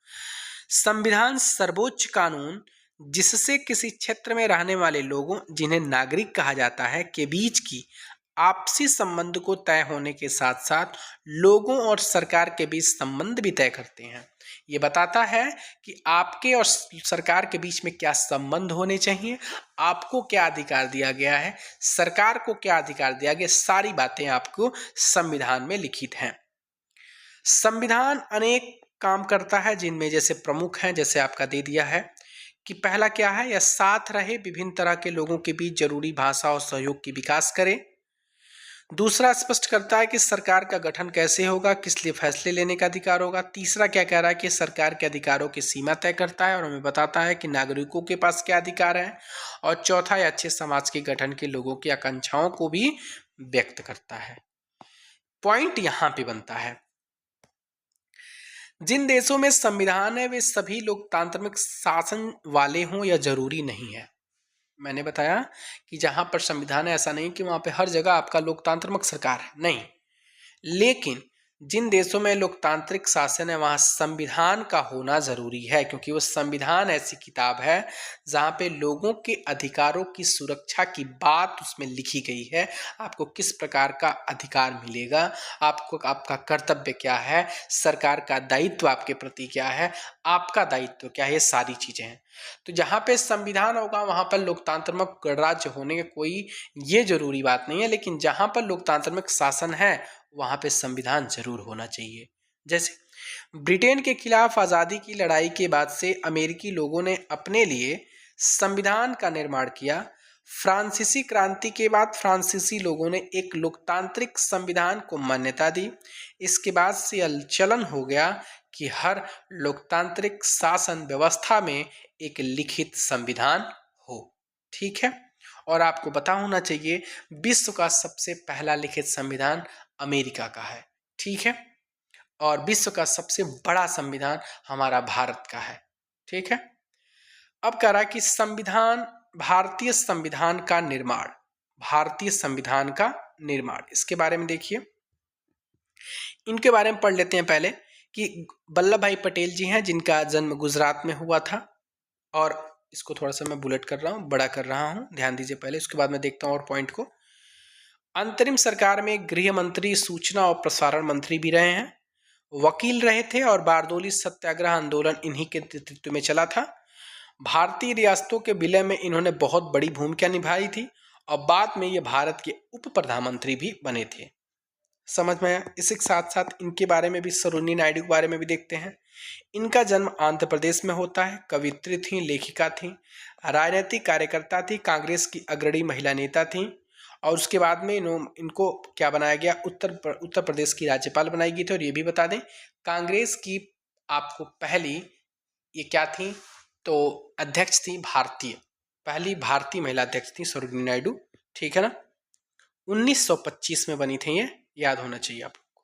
संविधान सर्वोच्च कानून जिससे किसी क्षेत्र में रहने वाले लोगों, जिन्हें नागरिक कहा जाता है, के बीच की आपसी संबंध को तय होने के साथ साथ लोगों और सरकार के बीच संबंध भी तय करते हैं। ये बताता है कि आपके और सरकार के बीच में क्या संबंध होने चाहिए, आपको क्या अधिकार दिया गया है, सरकार को क्या अधिकार दिया गया, सारी बातें आपको संविधान में लिखित हैं। संविधान अनेक काम करता है, जिनमें जैसे प्रमुख हैं, जैसे आपका दे दिया है कि पहला क्या है, यह साथ रहे विभिन्न तरह के लोगों के बीच जरूरी भाषा और सहयोग की विकास करे। दूसरा स्पष्ट करता है कि सरकार का गठन कैसे होगा, किस लिए फैसले लेने का अधिकार होगा। तीसरा क्या कह रहा है कि सरकार के अधिकारों की सीमा तय करता है और हमें बताता है कि नागरिकों के पास क्या अधिकार है। और चौथा, यह अच्छे समाज के गठन के लोगों की आकांक्षाओं को भी व्यक्त करता है। पॉइंट यहां पे बनता है, जिन देशों में संविधान है वे सभी लोकतांत्रिक शासन वाले हों या जरूरी नहीं है। मैंने बताया कि जहां पर संविधान है, ऐसा नहीं कि वहां पे हर जगह आपका लोकतांत्रिक सरकार है, नहीं। लेकिन जिन देशों में लोकतांत्रिक शासन है वहां संविधान का होना जरूरी है, क्योंकि वो संविधान ऐसी किताब है जहां पे लोगों के अधिकारों की सुरक्षा की बात उसमें लिखी गई है। आपको किस प्रकार का अधिकार मिलेगा, आपको आपका कर्तव्य क्या है, सरकार का दायित्व आपके प्रति क्या है, आपका दायित्व क्या है, ये सारी चीजें हैं। तो जहां पे संविधान होगा वहां पर लोकतांत्रिक गणराज्य होने का कोई ये जरूरी बात नहीं है, लेकिन जहां पर लोकतांत्रिक शासन है वहां पे संविधान जरूर होना चाहिए। जैसे ब्रिटेन के खिलाफ आजादी की लड़ाई के बाद से अमेरिकी लोगों ने अपने लिए संविधान का निर्माण किया। फ्रांसीसी क्रांति के बाद फ्रांसीसी लोगों ने एक लोकतांत्रिक संविधान को मान्यता दी। इसके बाद से यह चलन हो गया कि हर लोकतांत्रिक शासन व्यवस्था में एक लिखित संविधान हो। ठीक है, और आपको पता होना चाहिए विश्व का सबसे पहला लिखित संविधान अमेरिका का है। ठीक है, और विश्व का सबसे बड़ा संविधान हमारा भारत का है। ठीक है, अब कह रहा है कि संविधान, भारतीय संविधान का निर्माण, भारतीय संविधान का निर्माण, इसके बारे में देखिए, इनके बारे में पढ़ लेते हैं पहले कि वल्लभ भाई पटेल जी हैं जिनका जन्म गुजरात में हुआ था। और इसको थोड़ा सा मैं बुलेट कर रहा हूँ, बड़ा कर रहा हूँ, ध्यान दीजिए पहले, उसके बाद मैं देखता हूँ और पॉइंट को। अंतरिम सरकार में गृह मंत्री, सूचना और प्रसारण मंत्री भी रहे हैं, वकील रहे थे और बारदोली सत्याग्रह आंदोलन इन्हीं के नेतृत्व में चला था। भारतीय रियासतों के विलय में इन्होंने बहुत बड़ी भूमिका निभाई थी और बाद में ये भारत के उप प्रधानमंत्री भी बने थे। समझ में आया? इसी के साथ साथ इनके बारे में भी, सरोजिनी नायडू के बारे में भी देखते हैं। इनका जन्म आंध्र प्रदेश में होता है। कवित्री थी, लेखिका थी, राजनीतिक कार्यकर्ता थी, कांग्रेस की अग्रणी महिला नेता थी। और उसके बाद में इनको क्या बनाया गया, उत्तर प्रदेश की राज्यपाल बनाई गई थी। और ये भी बता दें, कांग्रेस की आपको पहली ये क्या थी, तो अध्यक्ष थी भारतीय, पहली भारतीय महिला अध्यक्ष थी सरोजिनी नायडू। ठीक है ना, 1925 में बनी थी, ये याद होना चाहिए आप लोग को।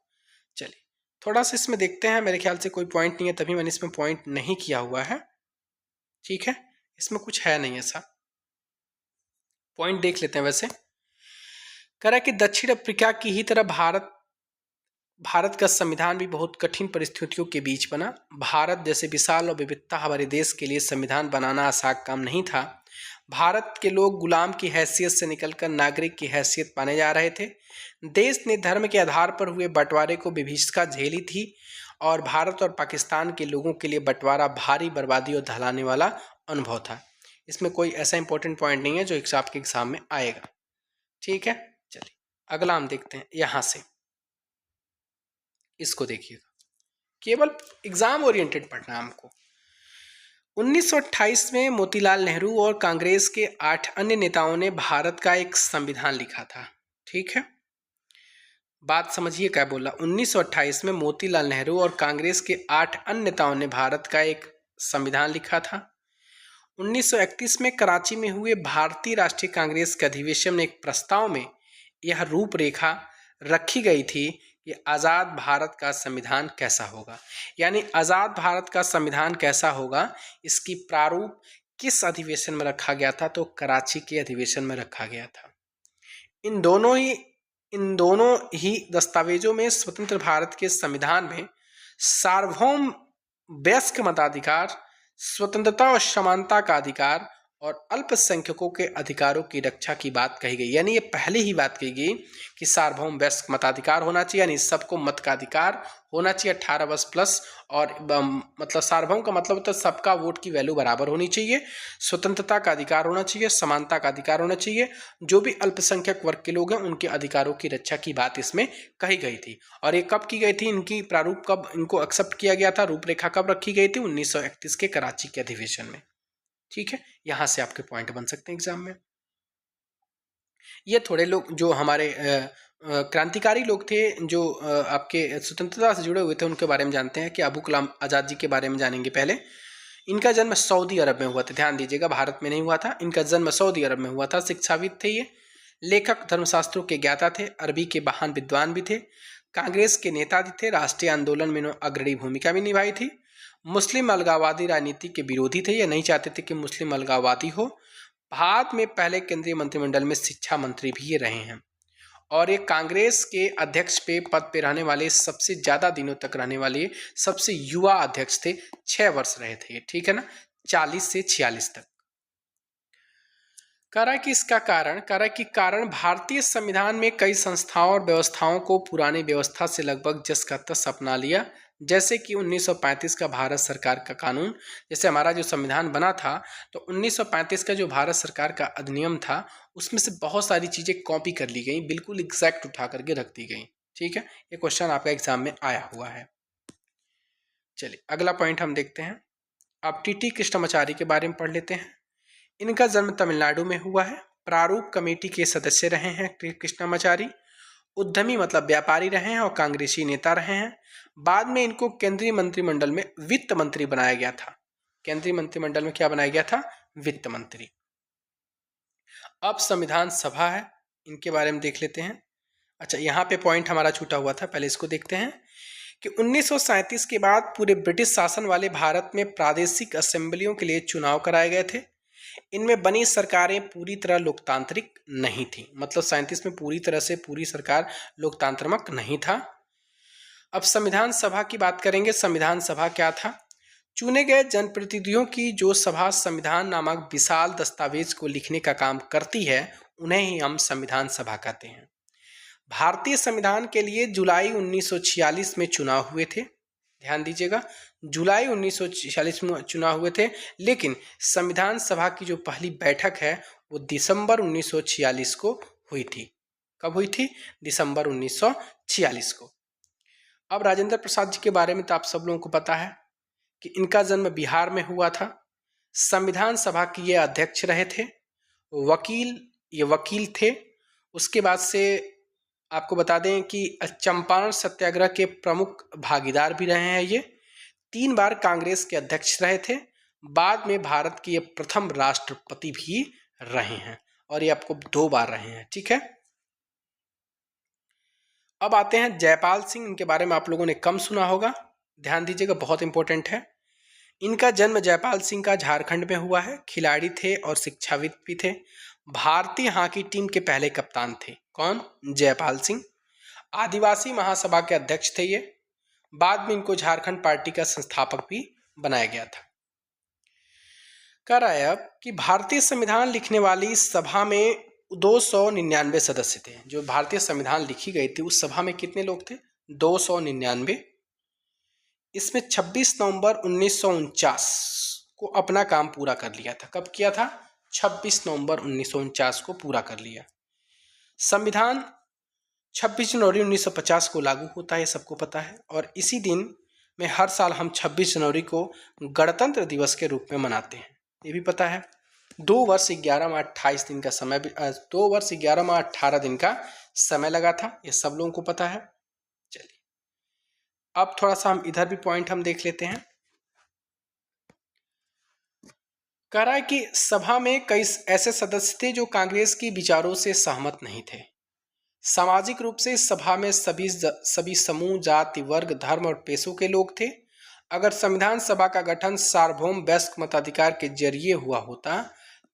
चलिए थोड़ा सा इसमें देखते हैं, मेरे ख्याल से कोई पॉइंट नहीं है तभी मैंने इसमें पॉइंट नहीं किया हुआ है। ठीक है, इसमें कुछ है नहीं ऐसा, पॉइंट देख लेते हैं। वैसे कह रहा है कि दक्षिण अफ्रीका की ही तरह भारत का संविधान भी बहुत कठिन परिस्थितियों के बीच बना। भारत जैसे विशाल और विविधता हमारे देश के लिए संविधान बनाना आसान काम नहीं था। भारत के लोग गुलाम की हैसियत से निकलकर नागरिक की हैसियत पाने जा रहे थे। देश ने धर्म के आधार पर हुए बंटवारे को विभीषिका झेली थी और भारत और पाकिस्तान के लोगों के लिए बंटवारा भारी बर्बादी और दहलाने वाला अनुभव था। इसमें कोई ऐसा इंपॉर्टेंट पॉइंट नहीं है जो आपके एग्जाम में आएगा। ठीक है, चलिए अगला हम देखते हैं। यहां से इसको देखिएगा, केवल एग्जाम ओरिएंटेड पढ़ना है हमको। 1928 में मोतीलाल नेहरू और कांग्रेस के 8 अन्य नेताओं ने भारत का एक संविधान लिखा था। ठीक है, बात समझिए क्या बोला। 1928 में मोतीलाल नेहरू और कांग्रेस के 8 अन्य नेताओं ने भारत का एक संविधान लिखा था। 1931 में कराची में हुए भारतीय राष्ट्रीय कांग्रेस के अधिवेशन में एक प्रस्ताव में यह रूपरेखा रखी गई थी ये आज़ाद भारत का संविधान कैसा होगा, यानी आज़ाद भारत का संविधान कैसा होगा, इसकी प्रारूप किस अधिवेशन में रखा गया था, तो कराची के अधिवेशन में रखा गया था। इन दोनों ही दस्तावेजों में स्वतंत्र भारत के संविधान में सार्वभौम वयस्क मताधिकार, स्वतंत्रता और समानता का अधिकार और अल्पसंख्यकों के अधिकारों की रक्षा की बात कही गई। यानी ये पहले ही बात कही गई कि सार्वभौम वयस्क मताधिकार होना चाहिए, यानी सबको मत का अधिकार होना चाहिए 18 वर्ष प्लस, और मतलब सार्वभौम का मतलब होता है सबका वोट की वैल्यू बराबर होनी चाहिए, स्वतंत्रता का अधिकार होना चाहिए, समानता का अधिकार होना चाहिए, जो भी अल्पसंख्यक वर्ग के लोग हैं उनके अधिकारों की रक्षा की बात इसमें कही गई थी। और ये कब की गई थी, इनकी प्रारूप कब इनको एक्सेप्ट किया गया था, रूपरेखा कब रखी गई थी, 1931 के कराची के अधिवेशन में। ठीक है, यहां से आपके पॉइंट बन सकते हैं एग्जाम में। ये थोड़े लोग जो हमारे क्रांतिकारी लोग थे, जो आपके स्वतंत्रता से जुड़े हुए थे, उनके बारे में जानते हैं कि अबू कलाम आज़ाद जी के बारे में जानेंगे। पहले इनका जन्म सऊदी अरब में हुआ था, ध्यान दीजिएगा, भारत में नहीं हुआ था, इनका जन्म सऊदी अरब में हुआ था। शिक्षाविद थे ये, लेखक, धर्मशास्त्रों के ज्ञाता थे, अरबी के महान विद्वान भी थे, कांग्रेस के नेता भी थे, राष्ट्रीय आंदोलन में अग्रणी भूमिका भी निभाई थी। मुस्लिम अलगाववादी राजनीति के विरोधी थे, ये नहीं चाहते थे कि मुस्लिम अलगाववादी हो। भारत में पहले केंद्रीय मंत्रिमंडल में शिक्षा मंत्री भी ये रहे हैं, और ये कांग्रेस के अध्यक्ष पे पद पे रहने वाले सबसे ज़्यादा दिनों तक रहने वाले सबसे युवा अध्यक्ष थे, 6 वर्ष रहे थे, ठीक है ना, 40 से 46 तक। कह रहा है कि इसका कारण, कह रहा है कि कारण भारतीय संविधान में कई संस्थाओं और व्यवस्थाओं को पुरानी व्यवस्था से लगभग जस का तस अपना लिया, जैसे कि 1935 का भारत सरकार का कानून। जैसे हमारा जो संविधान बना था, तो 1935 का जो भारत सरकार का अधिनियम था, उसमें से बहुत सारी चीज़ें कॉपी कर ली गई, बिल्कुल एग्जैक्ट उठा करके रख दी गई। ठीक है, ये क्वेश्चन आपका एग्जाम में आया हुआ है। चलिए अगला पॉइंट हम देखते हैं। अब टीटी कृष्णमाचारी के बारे में पढ़ लेते हैं। इनका जन्म तमिलनाडु में हुआ है, प्रारूप कमेटी के सदस्य रहे हैं कृष्णमाचारी, उद्यमी मतलब व्यापारी रहे हैं और कांग्रेसी नेता रहे हैं। बाद में इनको केंद्रीय मंत्रिमंडल में वित्त मंत्री बनाया गया था। केंद्रीय मंत्रिमंडल में क्या बनाया गया था, वित्त मंत्री। अब संविधान सभा है, इनके बारे में देख लेते हैं। अच्छा, यहाँ पे पॉइंट हमारा छूटा हुआ था, पहले इसको देखते हैं कि 1937 के बाद पूरे ब्रिटिश शासन वाले भारत में प्रादेशिक असेंबलियों के लिए चुनाव कराए गए थे। इनमें बनी सरकारें पूरी तरह लोकतांत्रिक नहीं थी, मतलब 37 में पूरी तरह से पूरी सरकार लोकतांत्रिक नहीं था। अब संविधान सभा की बात करेंगे। संविधान सभा क्या था, चुने गए जनप्रतिनिधियों की जो सभा संविधान नामक विशाल दस्तावेज को लिखने का काम करती है, उन्हें ही हम संविधान सभा कहते हैं। भारतीय संविधान के लिए जुलाई 1946 में चुनाव हुए थे, ध्यान दीजिएगा, जुलाई 1946 में चुनाव हुए थे, लेकिन संविधान सभा की जो पहली बैठक है वो दिसंबर 1946 को हुई थी। कब हुई थी, दिसंबर 1946 को। अब राजेंद्र प्रसाद जी के बारे में तो आप सब लोगों को पता है कि इनका जन्म बिहार में हुआ था। संविधान सभा के ये अध्यक्ष रहे थे, ये वकील थे। उसके बाद से आपको बता दें कि चंपारण सत्याग्रह के प्रमुख भागीदार भी रहे हैं। ये 3 बार कांग्रेस के अध्यक्ष रहे थे। बाद में भारत के ये प्रथम राष्ट्रपति भी रहे हैं, और ये आपको 2 बार रहे हैं। ठीक है, अब आते हैं जयपाल सिंह। इनके बारे में आप लोगों ने कम सुना होगा, ध्यान दीजिएगा, बहुत इंपॉर्टेंट है। इनका जन्म जयपाल सिंह का झारखंड में हुआ है। खिलाड़ी थे और शिक्षाविद भी थे। भारतीय हॉकी टीम के पहले कप्तान थे। कौन, जयपाल सिंह। आदिवासी महासभा के अध्यक्ष थे ये। बाद में इनको झारखंड पार्टी का संस्थापक भी बनाया गया था। कह रहा है अब कि भारतीय संविधान लिखने वाली सभा में 299 सदस्य थे। जो भारतीय संविधान लिखी गई थी उस सभा में कितने लोग थे, 299। इसमें 26 नवंबर 1949 को अपना काम पूरा कर लिया था। कब किया था, 26 नवंबर 1949 को पूरा कर लिया। संविधान 26 जनवरी 1950 को लागू होता है, सबको पता है, और इसी दिन में हर साल हम 26 जनवरी को गणतंत्र दिवस के रूप में मनाते हैं, ये भी पता है। 2 वर्ष 11 माह 28 दिन का समय, 2 वर्ष 11 माह 18 दिन का समय लगा था, ये सब लोगों को पता है। चलिए अब थोड़ा सा हम इधर भी पॉइंट हम देख लेते हैं। कह रहा है कि सभा में कई ऐसे सदस्य थे जो कांग्रेस की विचारों से सहमत नहीं थे। सामाजिक रूप से इस सभा में सभी समूह, जाति, वर्ग, धर्म और पेशों के लोग थे। अगर संविधान सभा का गठन सार्वभौम वयस्क मताधिकार के जरिए हुआ होता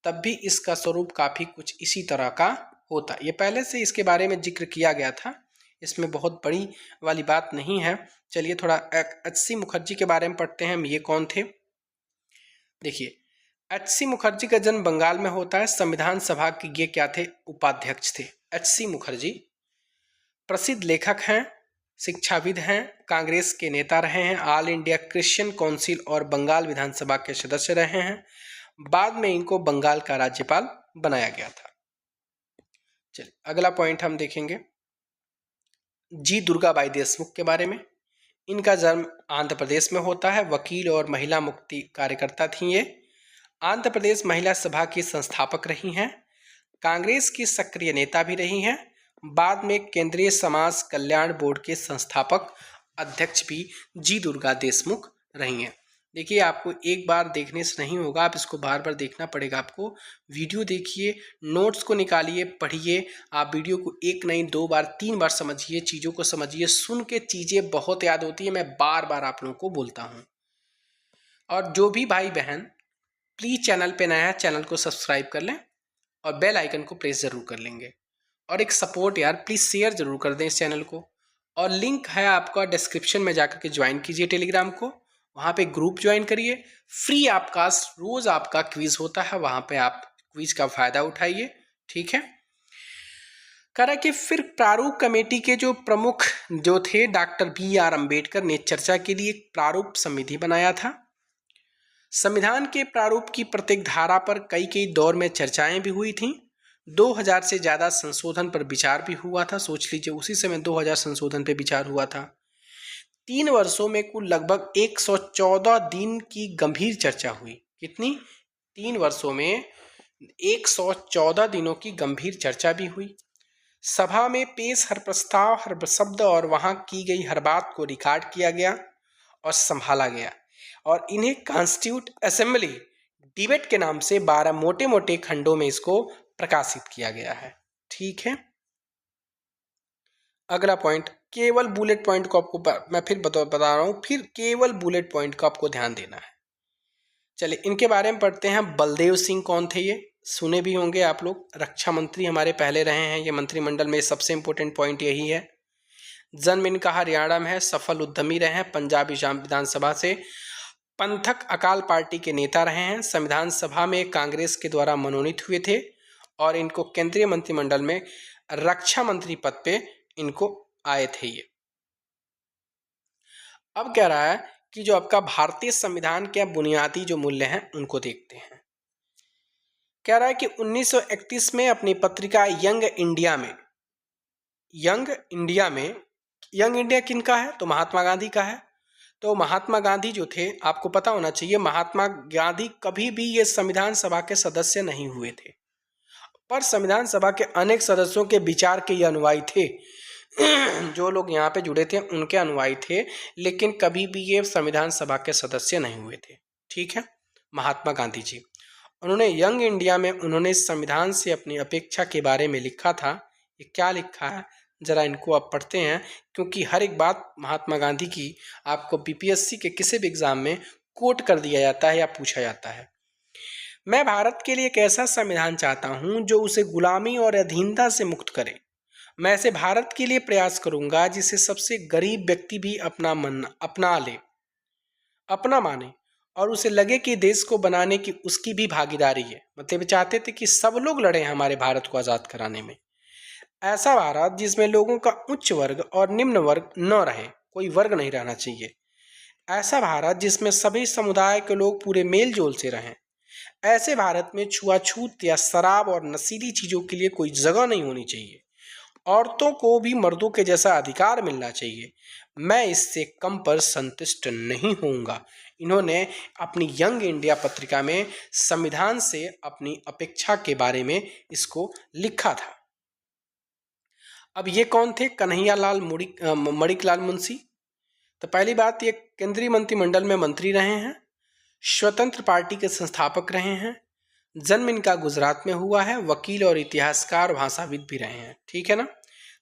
तब भी इसका स्वरूप काफी कुछ इसी तरह का होता। ये पहले से इसके बारे में जिक्र किया गया था, इसमें बहुत बड़ी वाली बात नहीं है। चलिए थोड़ा एच.सी. मुखर्जी के बारे में पढ़ते हैं। ये कौन थे? देखिए, एच.सी. मुखर्जी का जन्म बंगाल में होता है। संविधान सभा के ये क्या थे? उपाध्यक्ष थे। एच.सी. मुखर्जी प्रसिद्ध लेखक हैं, शिक्षाविद हैं, कांग्रेस के नेता रहे हैं, ऑल इंडिया क्रिश्चियन काउंसिल और बंगाल विधानसभा के सदस्य रहे हैं। बाद में इनको बंगाल का राज्यपाल बनाया गया था। चलिए अगला पॉइंट हम देखेंगे जी दुर्गाबाई देशमुख के बारे में। इनका जन्म आंध्र प्रदेश में होता है। वकील और महिला मुक्ति कार्यकर्ता थी ये। आंध्र प्रदेश महिला सभा की संस्थापक रही हैं। कांग्रेस की सक्रिय नेता भी रही हैं। बाद में केंद्रीय समाज कल्याण बोर्ड के संस्थापक अध्यक्ष भी जी दुर्गा देशमुख रही हैं। देखिए, आपको एक बार देखने से नहीं होगा, आप इसको बार बार देखना पड़ेगा। आपको वीडियो देखिए, नोट्स को निकालिए, पढ़िए। आप वीडियो को एक नहीं 2 बार 3 बार समझिए, चीज़ों को समझिए। सुन के चीज़ें बहुत याद होती है, मैं बार बार आप लोगों को बोलता हूँ। और जो भी भाई बहन प्लीज़ चैनल पे नया है, चैनल को सब्सक्राइब कर लें और बेल आइकन को प्रेस ज़रूर कर लेंगे। और एक सपोर्ट यार, प्लीज़ शेयर ज़रूर कर दें इस चैनल को। और लिंक है आपका डिस्क्रिप्शन में, जाकर के ज्वाइन कीजिए टेलीग्राम को। वहाँ पे ग्रुप ज्वाइन करिए। फ्री आपका रोज़ आपका क्विज होता है, वहाँ पे आप क्विज का फ़ायदा उठाइए। ठीक है। कह रहा कि फिर प्रारूप कमेटी के जो प्रमुख जो थे डॉक्टर B.R. अम्बेडकर ने चर्चा के लिए एक प्रारूप समिति बनाया था। संविधान के प्रारूप की प्रत्येक धारा पर कई दौर में चर्चाएं भी हुई थीं। 2000 से ज़्यादा संशोधन पर विचार भी हुआ था। सोच लीजिए, उसी समय 2000 संशोधन पर विचार हुआ था। 3 वर्षों में कुल लगभग 114 दिन की गंभीर चर्चा हुई। कितनी? 3 वर्षों में 114 दिनों की गंभीर चर्चा भी हुई। सभा में पेश हर प्रस्ताव, हर शब्द और वहां की गई हर बात को रिकॉर्ड किया गया और संभाला गया, और इन्हें कॉन्स्टिट्यूट असेंबली डिबेट के नाम से 12 मोटे मोटे खंडों में इसको प्रकाशित किया गया है। ठीक है। अगला पॉइंट, केवल बुलेट पॉइंट को आपको मैं फिर बता रहा हूँ, फिर केवल बुलेट पॉइंट का आपको ध्यान देना है। चलिए इनके बारे में पढ़ते हैं। बलदेव सिंह कौन थे? ये सुने भी होंगे आप लोग, रक्षा मंत्री हमारे पहले रहे हैं। ये मंत्रिमंडल में सबसे इंपॉर्टेंट पॉइंट यही है। जन्म इनका हरियाणा में है। सफल उद्यमी रहे हैं। पंजाब विधानसभा से पंथक अकाल पार्टी के नेता रहे हैं। संविधान सभा में कांग्रेस के द्वारा मनोनीत हुए थे और इनको केंद्रीय मंत्रिमंडल में रक्षा मंत्री पद पे इनको आए थे ये। अब कह रहा है कि जो आपका भारतीय संविधान के बुनियादी जो मूल्य हैं उनको देखते हैं। कह रहा है कि 1931 में अपनी पत्रिका यंग इंडिया किनका है? तो महात्मा गांधी का है। तो महात्मा गांधी जो थे, आपको पता होना चाहिए, महात्मा गांधी कभी भी ये संविधान सभा के सदस्य नहीं हुए थे, पर संविधान सभा के अनेक सदस्यों के विचार के ये अनुयायी थे। जो लोग यहाँ पे जुड़े थे उनके अनुयायी थे, लेकिन कभी भी ये संविधान सभा के सदस्य नहीं हुए थे। ठीक है। महात्मा गांधी जी, उन्होंने यंग इंडिया में उन्होंने संविधान से अपनी अपेक्षा के बारे में लिखा था। ये क्या लिखा है जरा इनको आप पढ़ते हैं, क्योंकि हर एक बात महात्मा गांधी की आपको बीपीएससी के किसी भी एग्जाम में कोट कर दिया जाता है या पूछा जाता है। मैं भारत के लिए एक ऐसा संविधान चाहता हूं जो उसे गुलामी और अधीनता से मुक्त करे। मैं ऐसे भारत के लिए प्रयास करूंगा जिसे सबसे गरीब व्यक्ति भी अपना माने और उसे लगे कि देश को बनाने की उसकी भी भागीदारी है। मतलब चाहते थे कि सब लोग लड़े हमारे भारत को आज़ाद कराने में। ऐसा भारत जिसमें लोगों का उच्च वर्ग और निम्न वर्ग न रहे, कोई वर्ग नहीं रहना चाहिए। ऐसा भारत जिसमें सभी समुदाय के लोग पूरे मेल जोल से रहें। ऐसे भारत में छुआछूत या शराब और नशीली चीज़ों के लिए कोई जगह नहीं होनी चाहिए। औरतों को भी मर्दों के जैसा अधिकार मिलना चाहिए। मैं इससे कम पर संतुष्ट नहीं होऊंगा। इन्होंने अपनी यंग इंडिया पत्रिका में संविधान से अपनी अपेक्षा के बारे में इसको लिखा था। अब ये कौन थे? कन्हैयालाल मणिकलाल मुंशी। तो पहली बात, ये केंद्रीय मंत्रिमंडल में मंत्री रहे हैं, स्वतंत्र पार्टी के संस्थापक रहे हैं, जन्म इनका गुजरात में हुआ है, वकील और इतिहासकार भाषाविद भी रहे हैं। ठीक है ना।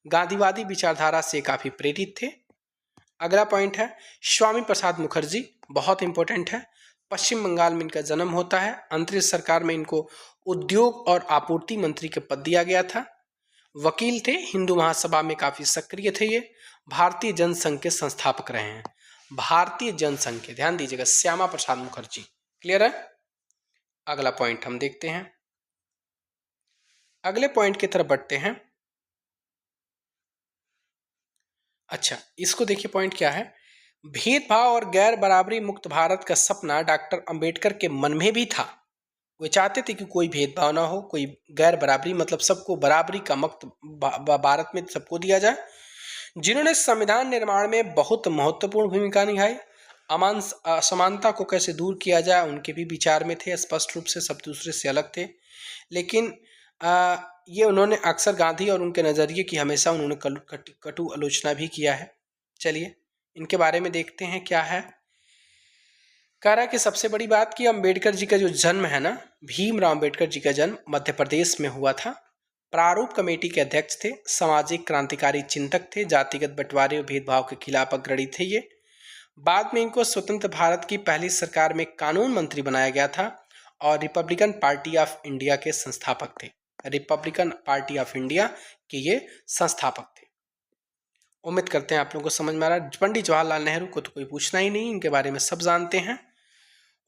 गांधीवादी विचारधारा से काफ़ी प्रेरित थे। अगला पॉइंट है स्वामी प्रसाद मुखर्जी, बहुत इंपॉर्टेंट है। पश्चिम बंगाल में इनका जन्म होता है। अंतरिक्ष सरकार में इनको उद्योग और आपूर्ति मंत्री का पद दिया गया था। वकील थे, हिंदू महासभा में काफ़ी सक्रिय थे ये। भारतीय जनसंघ के संस्थापक रहे हैं। भारतीय जनसंघ के, ध्यान दीजिएगा, श्यामा प्रसाद मुखर्जी। क्लियर है? अगला पॉइंट हम देखते हैं। अगले पॉइंट की तरफ बढ़ते हैं। अच्छा, इसको देखिए, पॉइंट क्या है। भेदभाव और गैर बराबरी मुक्त भारत का सपना डॉक्टर अंबेडकर के मन में भी था। वे चाहते थे कि कोई भेदभाव ना हो, कोई गैर बराबरी, मतलब सबको बराबरी का मुक्त भारत में सबको दिया जाए। जिन्होंने संविधान निर्माण में बहुत महत्वपूर्ण भूमिका निभाई। असमानता को कैसे दूर किया जाए उनके भी विचार में थे, स्पष्ट रूप से सब दूसरे से अलग थे। लेकिन ये उन्होंने अक्सर गांधी और उनके नज़रिए की हमेशा उन्होंने कटु आलोचना भी किया है। चलिए इनके बारे में देखते हैं क्या है। कह रहा है कि सबसे बड़ी बात कि अंबेडकर जी का जो जन्म है ना, भीमराव अंबेडकर जी का जन्म मध्य प्रदेश में हुआ था। प्रारूप कमेटी के अध्यक्ष थे, सामाजिक क्रांतिकारी चिंतक थे, जातिगत बंटवारे और भेदभाव के खिलाफ अग्रणी थे ये। बाद में इनको स्वतंत्र भारत की पहली सरकार में कानून मंत्री बनाया गया था और रिपब्लिकन पार्टी ऑफ इंडिया के संस्थापक थे। रिपब्लिकन पार्टी ऑफ इंडिया के ये संस्थापक थे। उम्मीद करते हैं आप लोगों को समझ में आ रहा है। पंडित जवाहरलाल नेहरू को तो कोई पूछना ही नहीं, इनके बारे में सब जानते हैं।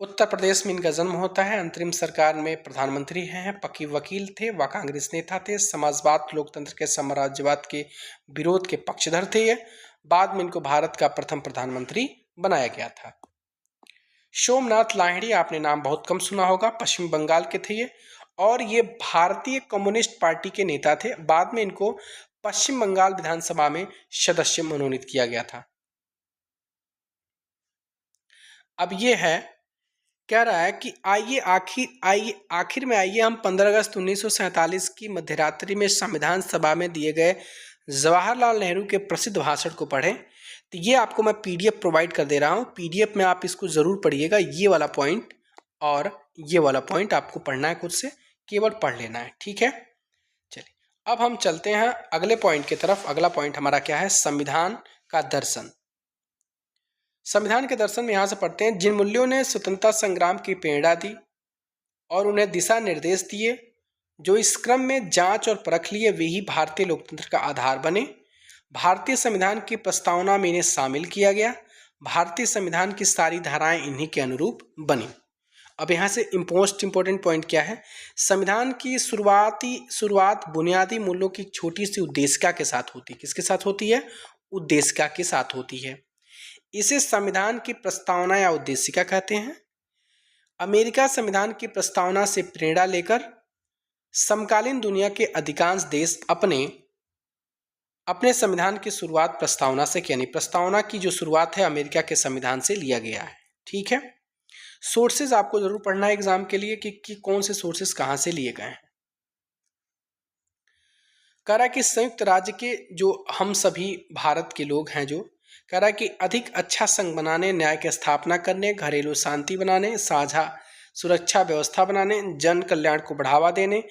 उत्तर प्रदेश में इनका जन्म होता है। अंतरिम सरकार में प्रधानमंत्री हैं। पक्की वकील थे, व कांग्रेस नेता थे। समाजवाद, लोकतंत्र के साम्राज्यवाद के विरोध के पक्षधर थे ये। बाद में इनको भारत का प्रथम प्रधानमंत्री बनाया गया था। सोमनाथ लाहिड़ी, आपने नाम बहुत कम सुना होगा, पश्चिम बंगाल के थे ये, और ये भारतीय कम्युनिस्ट पार्टी के नेता थे। बाद में इनको पश्चिम बंगाल विधानसभा में सदस्य मनोनीत किया गया था। अब ये है, कह रहा है कि आइए आखिर में आइए हम 15 अगस्त 1947 की मध्यरात्रि में संविधान सभा में दिए गए जवाहरलाल नेहरू के प्रसिद्ध भाषण को पढ़ें। तो ये आपको मैं पीडीएफ प्रोवाइड कर दे रहा हूँ। पीडीएफ में आप इसको ज़रूर पढ़िएगा। ये वाला पॉइंट और ये वाला पॉइंट आपको पढ़ना है, खुद से केवल पढ़ लेना है, ठीक है। चलिए अब हम चलते हैं अगले पॉइंट की तरफ। अगला पॉइंट हमारा क्या है, संविधान का दर्शन। संविधान के दर्शन में यहाँ से पढ़ते हैं, जिन मूल्यों ने स्वतंत्रता संग्राम की प्रेरणा दी और उन्हें दिशा निर्देश दिए, जो इस क्रम में जांच और परख लिए, वे ही भारतीय लोकतंत्र का आधार बने। भारतीय संविधान की प्रस्तावना में इन्हें शामिल किया गया। भारतीय संविधान की सारी धाराएं इन्हीं के अनुरूप बनी। अब यहाँ से मोस्ट इंपॉर्टेंट पॉइंट क्या है, संविधान की शुरुआत बुनियादी मूल्यों की छोटी सी उद्देशिका के साथ होती है। किसके साथ होती है? उद्देशिका के साथ होती है। इसे संविधान की प्रस्तावना या उद्देशिका कहते हैं। अमेरिका संविधान की प्रस्तावना से प्रेरणा लेकर समकालीन दुनिया के अधिकांश देश अपने संविधान की शुरुआत प्रस्तावना से, यानी प्रस्तावना की जो शुरुआत है अमेरिका के संविधान से लिया गया है, ठीक है। सोर्सेज आपको जरूर पढ़ना है एग्जाम के लिए कि कौन से सोर्सेज कहां से लिए गए हैं। कह रहा है कि संयुक्त राज्य के जो हम सभी भारत के लोग हैं, जो कह रहा है कि अधिक अच्छा संघ बनाने, न्याय की स्थापना करने, घरेलू शांति बनाने, साझा सुरक्षा व्यवस्था बनाने, जन कल्याण को बढ़ावा देने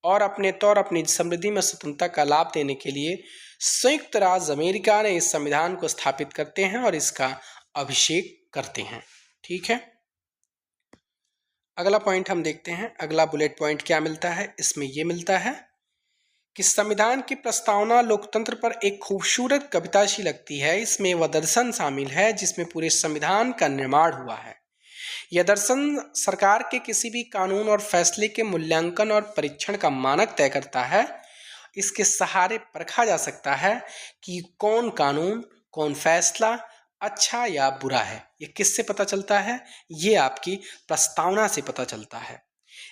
और अपनी समृद्धि में स्वतंत्रता का लाभ देने के लिए संयुक्त राज्य अमेरिका ने इस संविधान को स्थापित करते हैं और इसका अभिषेक करते हैं, ठीक है। अगला पॉइंट हम देखते हैं। अगला बुलेट पॉइंट क्या मिलता है, इसमें यह मिलता है कि संविधान की प्रस्तावना लोकतंत्र पर एक खूबसूरत कविता सी लगती है। इसमें वह दर्शन शामिल है जिसमें पूरे संविधान का निर्माण हुआ है। यह दर्शन सरकार के किसी भी कानून और फैसले के मूल्यांकन और परीक्षण का मानक तय करता है। इसके सहारे परखा जा सकता है कि कौन कानून, कौन फैसला अच्छा या बुरा है। ये किससे पता चलता है? ये आपकी प्रस्तावना से पता चलता है।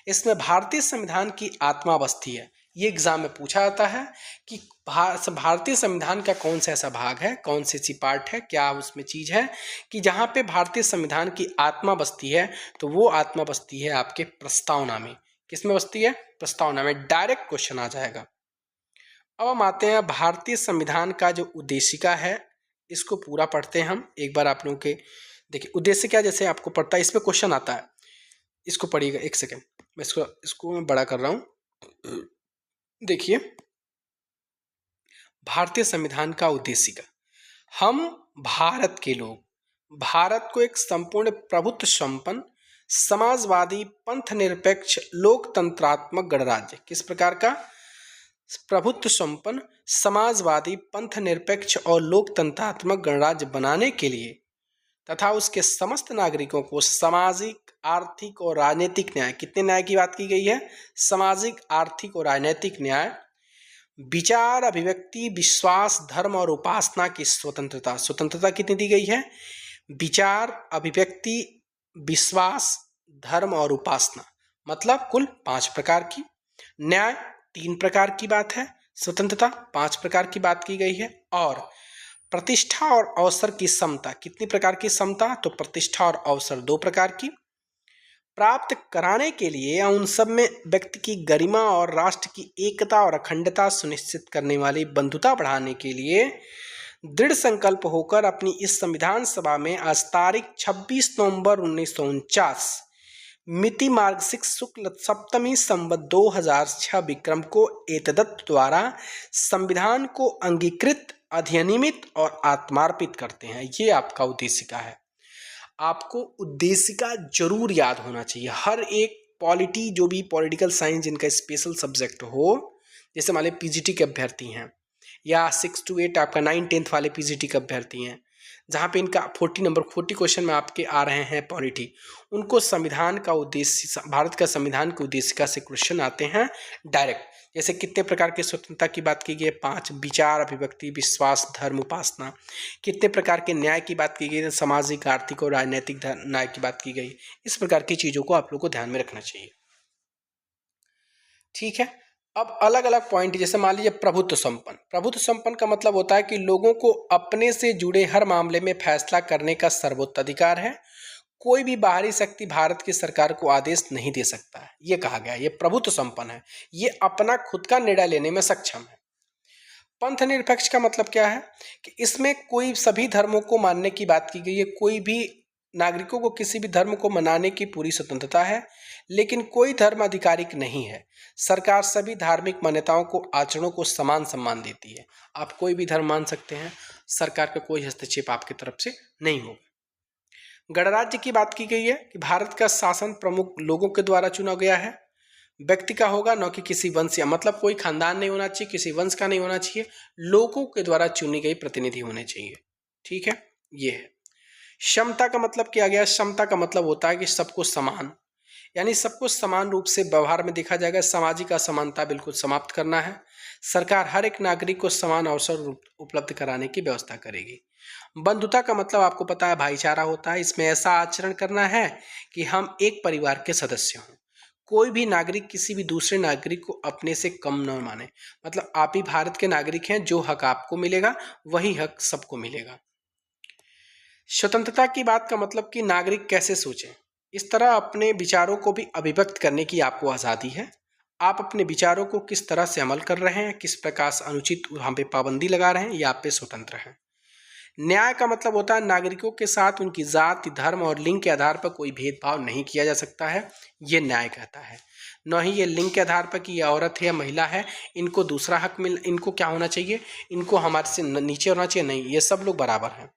इसमें भारतीय संविधान की आत्मा बसती है। ये एग्जाम में पूछा जाता है कि भारतीय संविधान का कौन सा ऐसा भाग है, कौन सी ऐसी पार्ट है, क्या उसमें चीज़ है कि जहाँ पे भारतीय संविधान की आत्मा बसती है। तो वो आत्मा बसती है आपके प्रस्तावना में। किसमें बसती है? प्रस्तावना में। डायरेक्ट क्वेश्चन आ जाएगा। अब हम आते हैं भारतीय संविधान का जो उद्देशिका है, इसको पूरा पढ़ते हैं हम एक बार। आप लोगों के देखिए उद्देशिका जैसे आपको पढ़ता है, इसमें क्वेश्चन आता है, इसको पढ़िएगा। एक सेकेंड, मैं इसको मैं बड़ा कर रहा हूँ। देखिए, भारतीय संविधान का उद्देशिका। हम भारत के लोग भारत को एक संपूर्ण प्रभुत्व संपन्न समाजवादी पंथ निरपेक्ष लोकतंत्रात्मक गणराज्य, किस प्रकार का? प्रभुत्व संपन्न समाजवादी पंथ निरपेक्ष और लोकतंत्रात्मक गणराज्य बनाने के लिए तथा उसके समस्त नागरिकों को सामाजिक, आर्थिक और राजनीतिक न्याय, कितने न्याय की बात की गई है? सामाजिक, आर्थिक और राजनीतिक न्याय, विचार, अभिव्यक्ति, विश्वास, धर्म और उपासना की स्वतंत्रता। स्वतंत्रता कितनी दी गई है? विचार, अभिव्यक्ति, विश्वास, धर्म और उपासना, मतलब कुल 5 प्रकार की। न्याय 3 प्रकार की बात है, स्वतंत्रता 5 प्रकार की बात की गई है। और प्रतिष्ठा और अवसर की समता, कितनी प्रकार की समता? तो प्रतिष्ठा और अवसर 2 प्रकार की प्राप्त कराने के लिए या उन सब में व्यक्ति की गरिमा और राष्ट्र की एकता और अखंडता सुनिश्चित करने वाली बंधुता बढ़ाने के लिए दृढ़ संकल्प होकर अपनी इस संविधान सभा में आज तारीख 26 नवंबर 1949 मिति मार्गशीर्ष शुक्ल सप्तमी संवत 2006 विक्रम को एतदत्त द्वारा संविधान को अंगीकृत, अधिनियमित और आत्मार्पित करते हैं। ये आपका उद्देशिका है। आपको उद्देशिका जरूर याद होना चाहिए। हर एक पॉलिटी, जो भी पॉलिटिकल साइंस जिनका स्पेशल सब्जेक्ट हो, जैसे मान लीजिए पीजीटी के अभ्यर्थी हैं या 6 to 8 आपका 9-10 वाले पीजीटी के अभ्यर्थी हैं, जहाँ पे इनका 40 क्वेश्चन में आपके आ रहे हैं पॉलिटी, उनको संविधान का उद्देश्य, भारत का संविधान के उद्देशिका से क्वेश्चन आते हैं डायरेक्ट। जैसे कितने प्रकार की स्वतंत्रता की बात की गई है? 5। विचार, अभिव्यक्ति, विश्वास, धर्म, उपासना। कितने प्रकार के न्याय की बात की गई है? सामाजिक, आर्थिक और राजनीतिक न्याय की बात की गई। इस प्रकार की चीजों को आप लोग को ध्यान में रखना चाहिए। ठीक है, अब अलग अलग पॉइंट, जैसे मान लीजिए प्रभुत्व संपन्न। प्रभुत्व संपन्न का मतलब होता है कि लोगों को अपने से जुड़े हर मामले में फैसला करने का सर्वोच्च अधिकार है। कोई भी बाहरी शक्ति भारत की सरकार को आदेश नहीं दे सकता है, ये कहा गया। ये प्रभुत्व संपन्न है, ये अपना खुद का निर्णय लेने में सक्षम है। पंथ निरपेक्ष का मतलब क्या है? कि इसमें कोई सभी धर्मों को मानने की बात की गई है। कोई भी नागरिकों को किसी भी धर्म को मनाने की पूरी स्वतंत्रता है, लेकिन कोई धर्म आधिकारिक नहीं है। सरकार सभी धार्मिक मान्यताओं को, आचरणों को समान सम्मान देती है। आप कोई भी धर्म मान सकते हैं, सरकार का कोई हस्तक्षेप आपकी तरफ से नहीं होगा। गणराज्य की बात की गई है कि भारत का शासन प्रमुख लोगों के द्वारा चुना गया है, व्यक्ति का होगा, न कि किसी वंश या, मतलब कोई खानदान नहीं होना चाहिए, किसी वंश का नहीं होना चाहिए, लोगों के द्वारा चुनी गई प्रतिनिधि होने चाहिए। ठीक है, ये है। क्षमता का मतलब किया गया, क्षमता का मतलब होता है कि सबको समान, यानी सबको समान रूप से व्यवहार में देखा जाएगा। सामाजिक असमानता बिल्कुल समाप्त करना है। सरकार हर एक नागरिक को समान अवसर उपलब्ध कराने की व्यवस्था करेगी। बंधुता का मतलब आपको पता है, भाईचारा होता है। इसमें ऐसा आचरण करना है कि हम एक परिवार के सदस्य हों। कोई भी नागरिक किसी भी दूसरे नागरिक को अपने से कम न माने, मतलब आप ही भारत के नागरिक हैं, जो हक आपको मिलेगा वही हक सबको मिलेगा। स्वतंत्रता की बात का मतलब कि नागरिक कैसे सोचें, इस तरह अपने विचारों को भी अभिव्यक्त करने की आपको आज़ादी है। आप अपने विचारों को किस तरह से अमल कर रहे हैं, किस प्रकार से अनुचित वहाँ पे पाबंदी लगा रहे हैं, ये आप पे स्वतंत्र है। न्याय का मतलब होता है नागरिकों के साथ उनकी जाति, धर्म और लिंग के आधार पर कोई भेदभाव नहीं किया जा सकता है, ये न्याय कहता है। न ही ये लिंग के आधार पर कि ये औरत है या महिला है, इनको दूसरा हक मिल, इनको क्या होना चाहिए, इनको हमारे से नीचे होना चाहिए, नहीं, ये सब लोग बराबर हैं।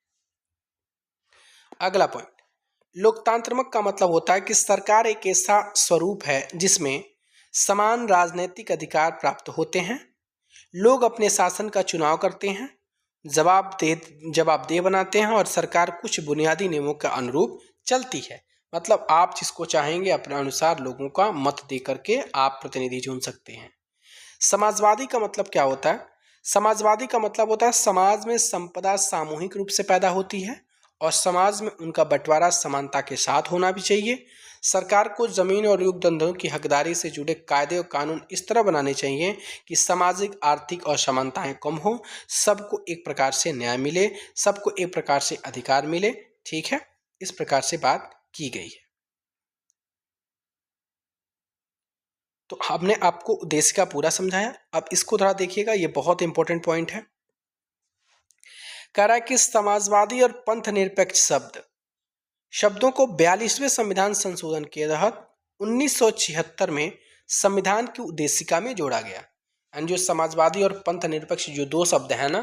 अगला पॉइंट, लोकतांत्रिक का मतलब होता है कि सरकार एक ऐसा स्वरूप है जिसमें समान राजनीतिक अधिकार प्राप्त होते हैं। लोग अपने शासन का चुनाव करते हैं, जवाबदेह बनाते हैं और सरकार कुछ बुनियादी नियमों के अनुरूप चलती है। मतलब आप जिसको चाहेंगे अपने अनुसार लोगों का मत दे करके आप प्रतिनिधि चुन सकते हैं। समाजवादी का मतलब क्या होता है? समाजवादी का मतलब होता है समाज में संपदा सामूहिक रूप से पैदा होती है और समाज में उनका बंटवारा समानता के साथ होना भी चाहिए। सरकार को जमीन और युग धंधों की हकदारी से जुड़े कायदे और कानून इस तरह बनाने चाहिए कि सामाजिक आर्थिक असमानताएं कम हो, सबको एक प्रकार से न्याय मिले, सबको एक प्रकार से अधिकार मिले। ठीक है, इस प्रकार से बात की गई है। तो हमने आपको उद्देशिका पूरा समझाया। अब इसको थोड़ा देखिएगा, ये बहुत इंपॉर्टेंट पॉइंट है। कह रहा है कि समाजवादी और पंथ निरपेक्ष शब्दों को 42वें संविधान संशोधन के तहत 1976 में संविधान की उद्देशिका में जोड़ा गया। एंड जो समाजवादी और पंथ निरपेक्ष जो दो शब्द हैं ना,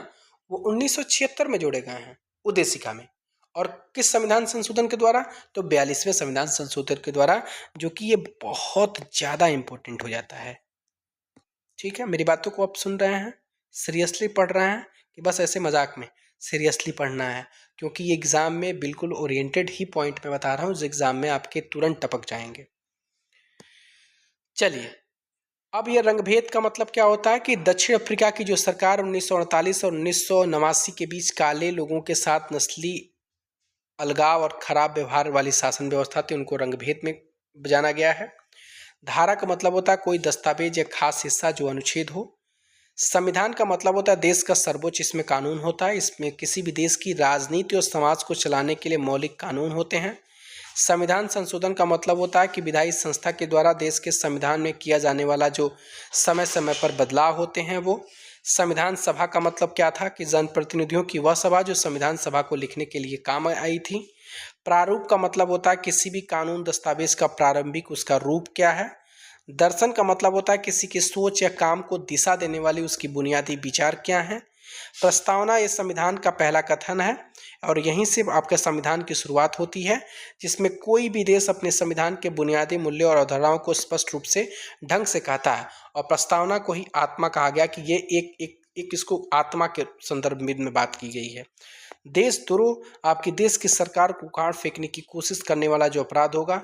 वो 1976 में जोड़े गए हैं उद्देशिका में। और किस संविधान संशोधन के द्वारा? तो 42वें संविधान संशोधन के द्वारा, जो कि ये बहुत ज़्यादा इम्पोर्टेंट हो जाता है। ठीक है, मेरी बातों को आप सुन रहे हैं, सीरियसली पढ़ रहे हैं कि बस ऐसे मजाक में? सीरियसली पढ़ना है, क्योंकि ये एग्ज़ाम में बिल्कुल ओरिएंटेड ही पॉइंट में बता रहा हूँ, जो एग्ज़ाम में आपके तुरंत टपक जाएंगे। चलिए, अब ये रंगभेद का मतलब क्या होता है कि दक्षिण अफ्रीका की जो सरकार 1948 और 1989 के बीच काले लोगों के साथ नस्ली अलगाव और खराब व्यवहार वाली शासन व्यवस्था थी, उनको रंगभेद में जाना गया है। धारा का मतलब होता है कोई दस्तावेज या खास हिस्सा जो अनुच्छेद हो। संविधान का मतलब होता है देश का सर्वोच्च इसमें कानून होता है, इसमें किसी भी देश की राजनीति और समाज को चलाने के लिए मौलिक कानून होते हैं। संविधान संशोधन का मतलब होता है कि विधायी संस्था के द्वारा देश के संविधान में किया जाने वाला जो समय समय पर बदलाव होते हैं वो। संविधान सभा का मतलब क्या था कि जनप्रतिनिधियों की वह सभा जो संविधान सभा को लिखने के लिए काम आई थी। प्रारूप का मतलब होता है किसी भी कानून दस्तावेज का प्रारंभिक उसका रूप क्या है। दर्शन का मतलब होता है किसी की सोच या काम को दिशा देने वाली उसकी बुनियादी विचार क्या है। प्रस्तावना ये संविधान का पहला कथन है और यहीं से आपके संविधान की शुरुआत होती है, जिसमें कोई भी देश अपने संविधान के बुनियादी मूल्यों और अवधारणाओं को स्पष्ट रूप से ढंग से कहता है। और प्रस्तावना को ही आत्मा कहा गया कि ये एक इसको आत्मा के संदर्भ में बात की गई है। देशद्रोह आपकी देश की सरकार को उखाड़ फेंकने की कोशिश करने वाला जो अपराध होगा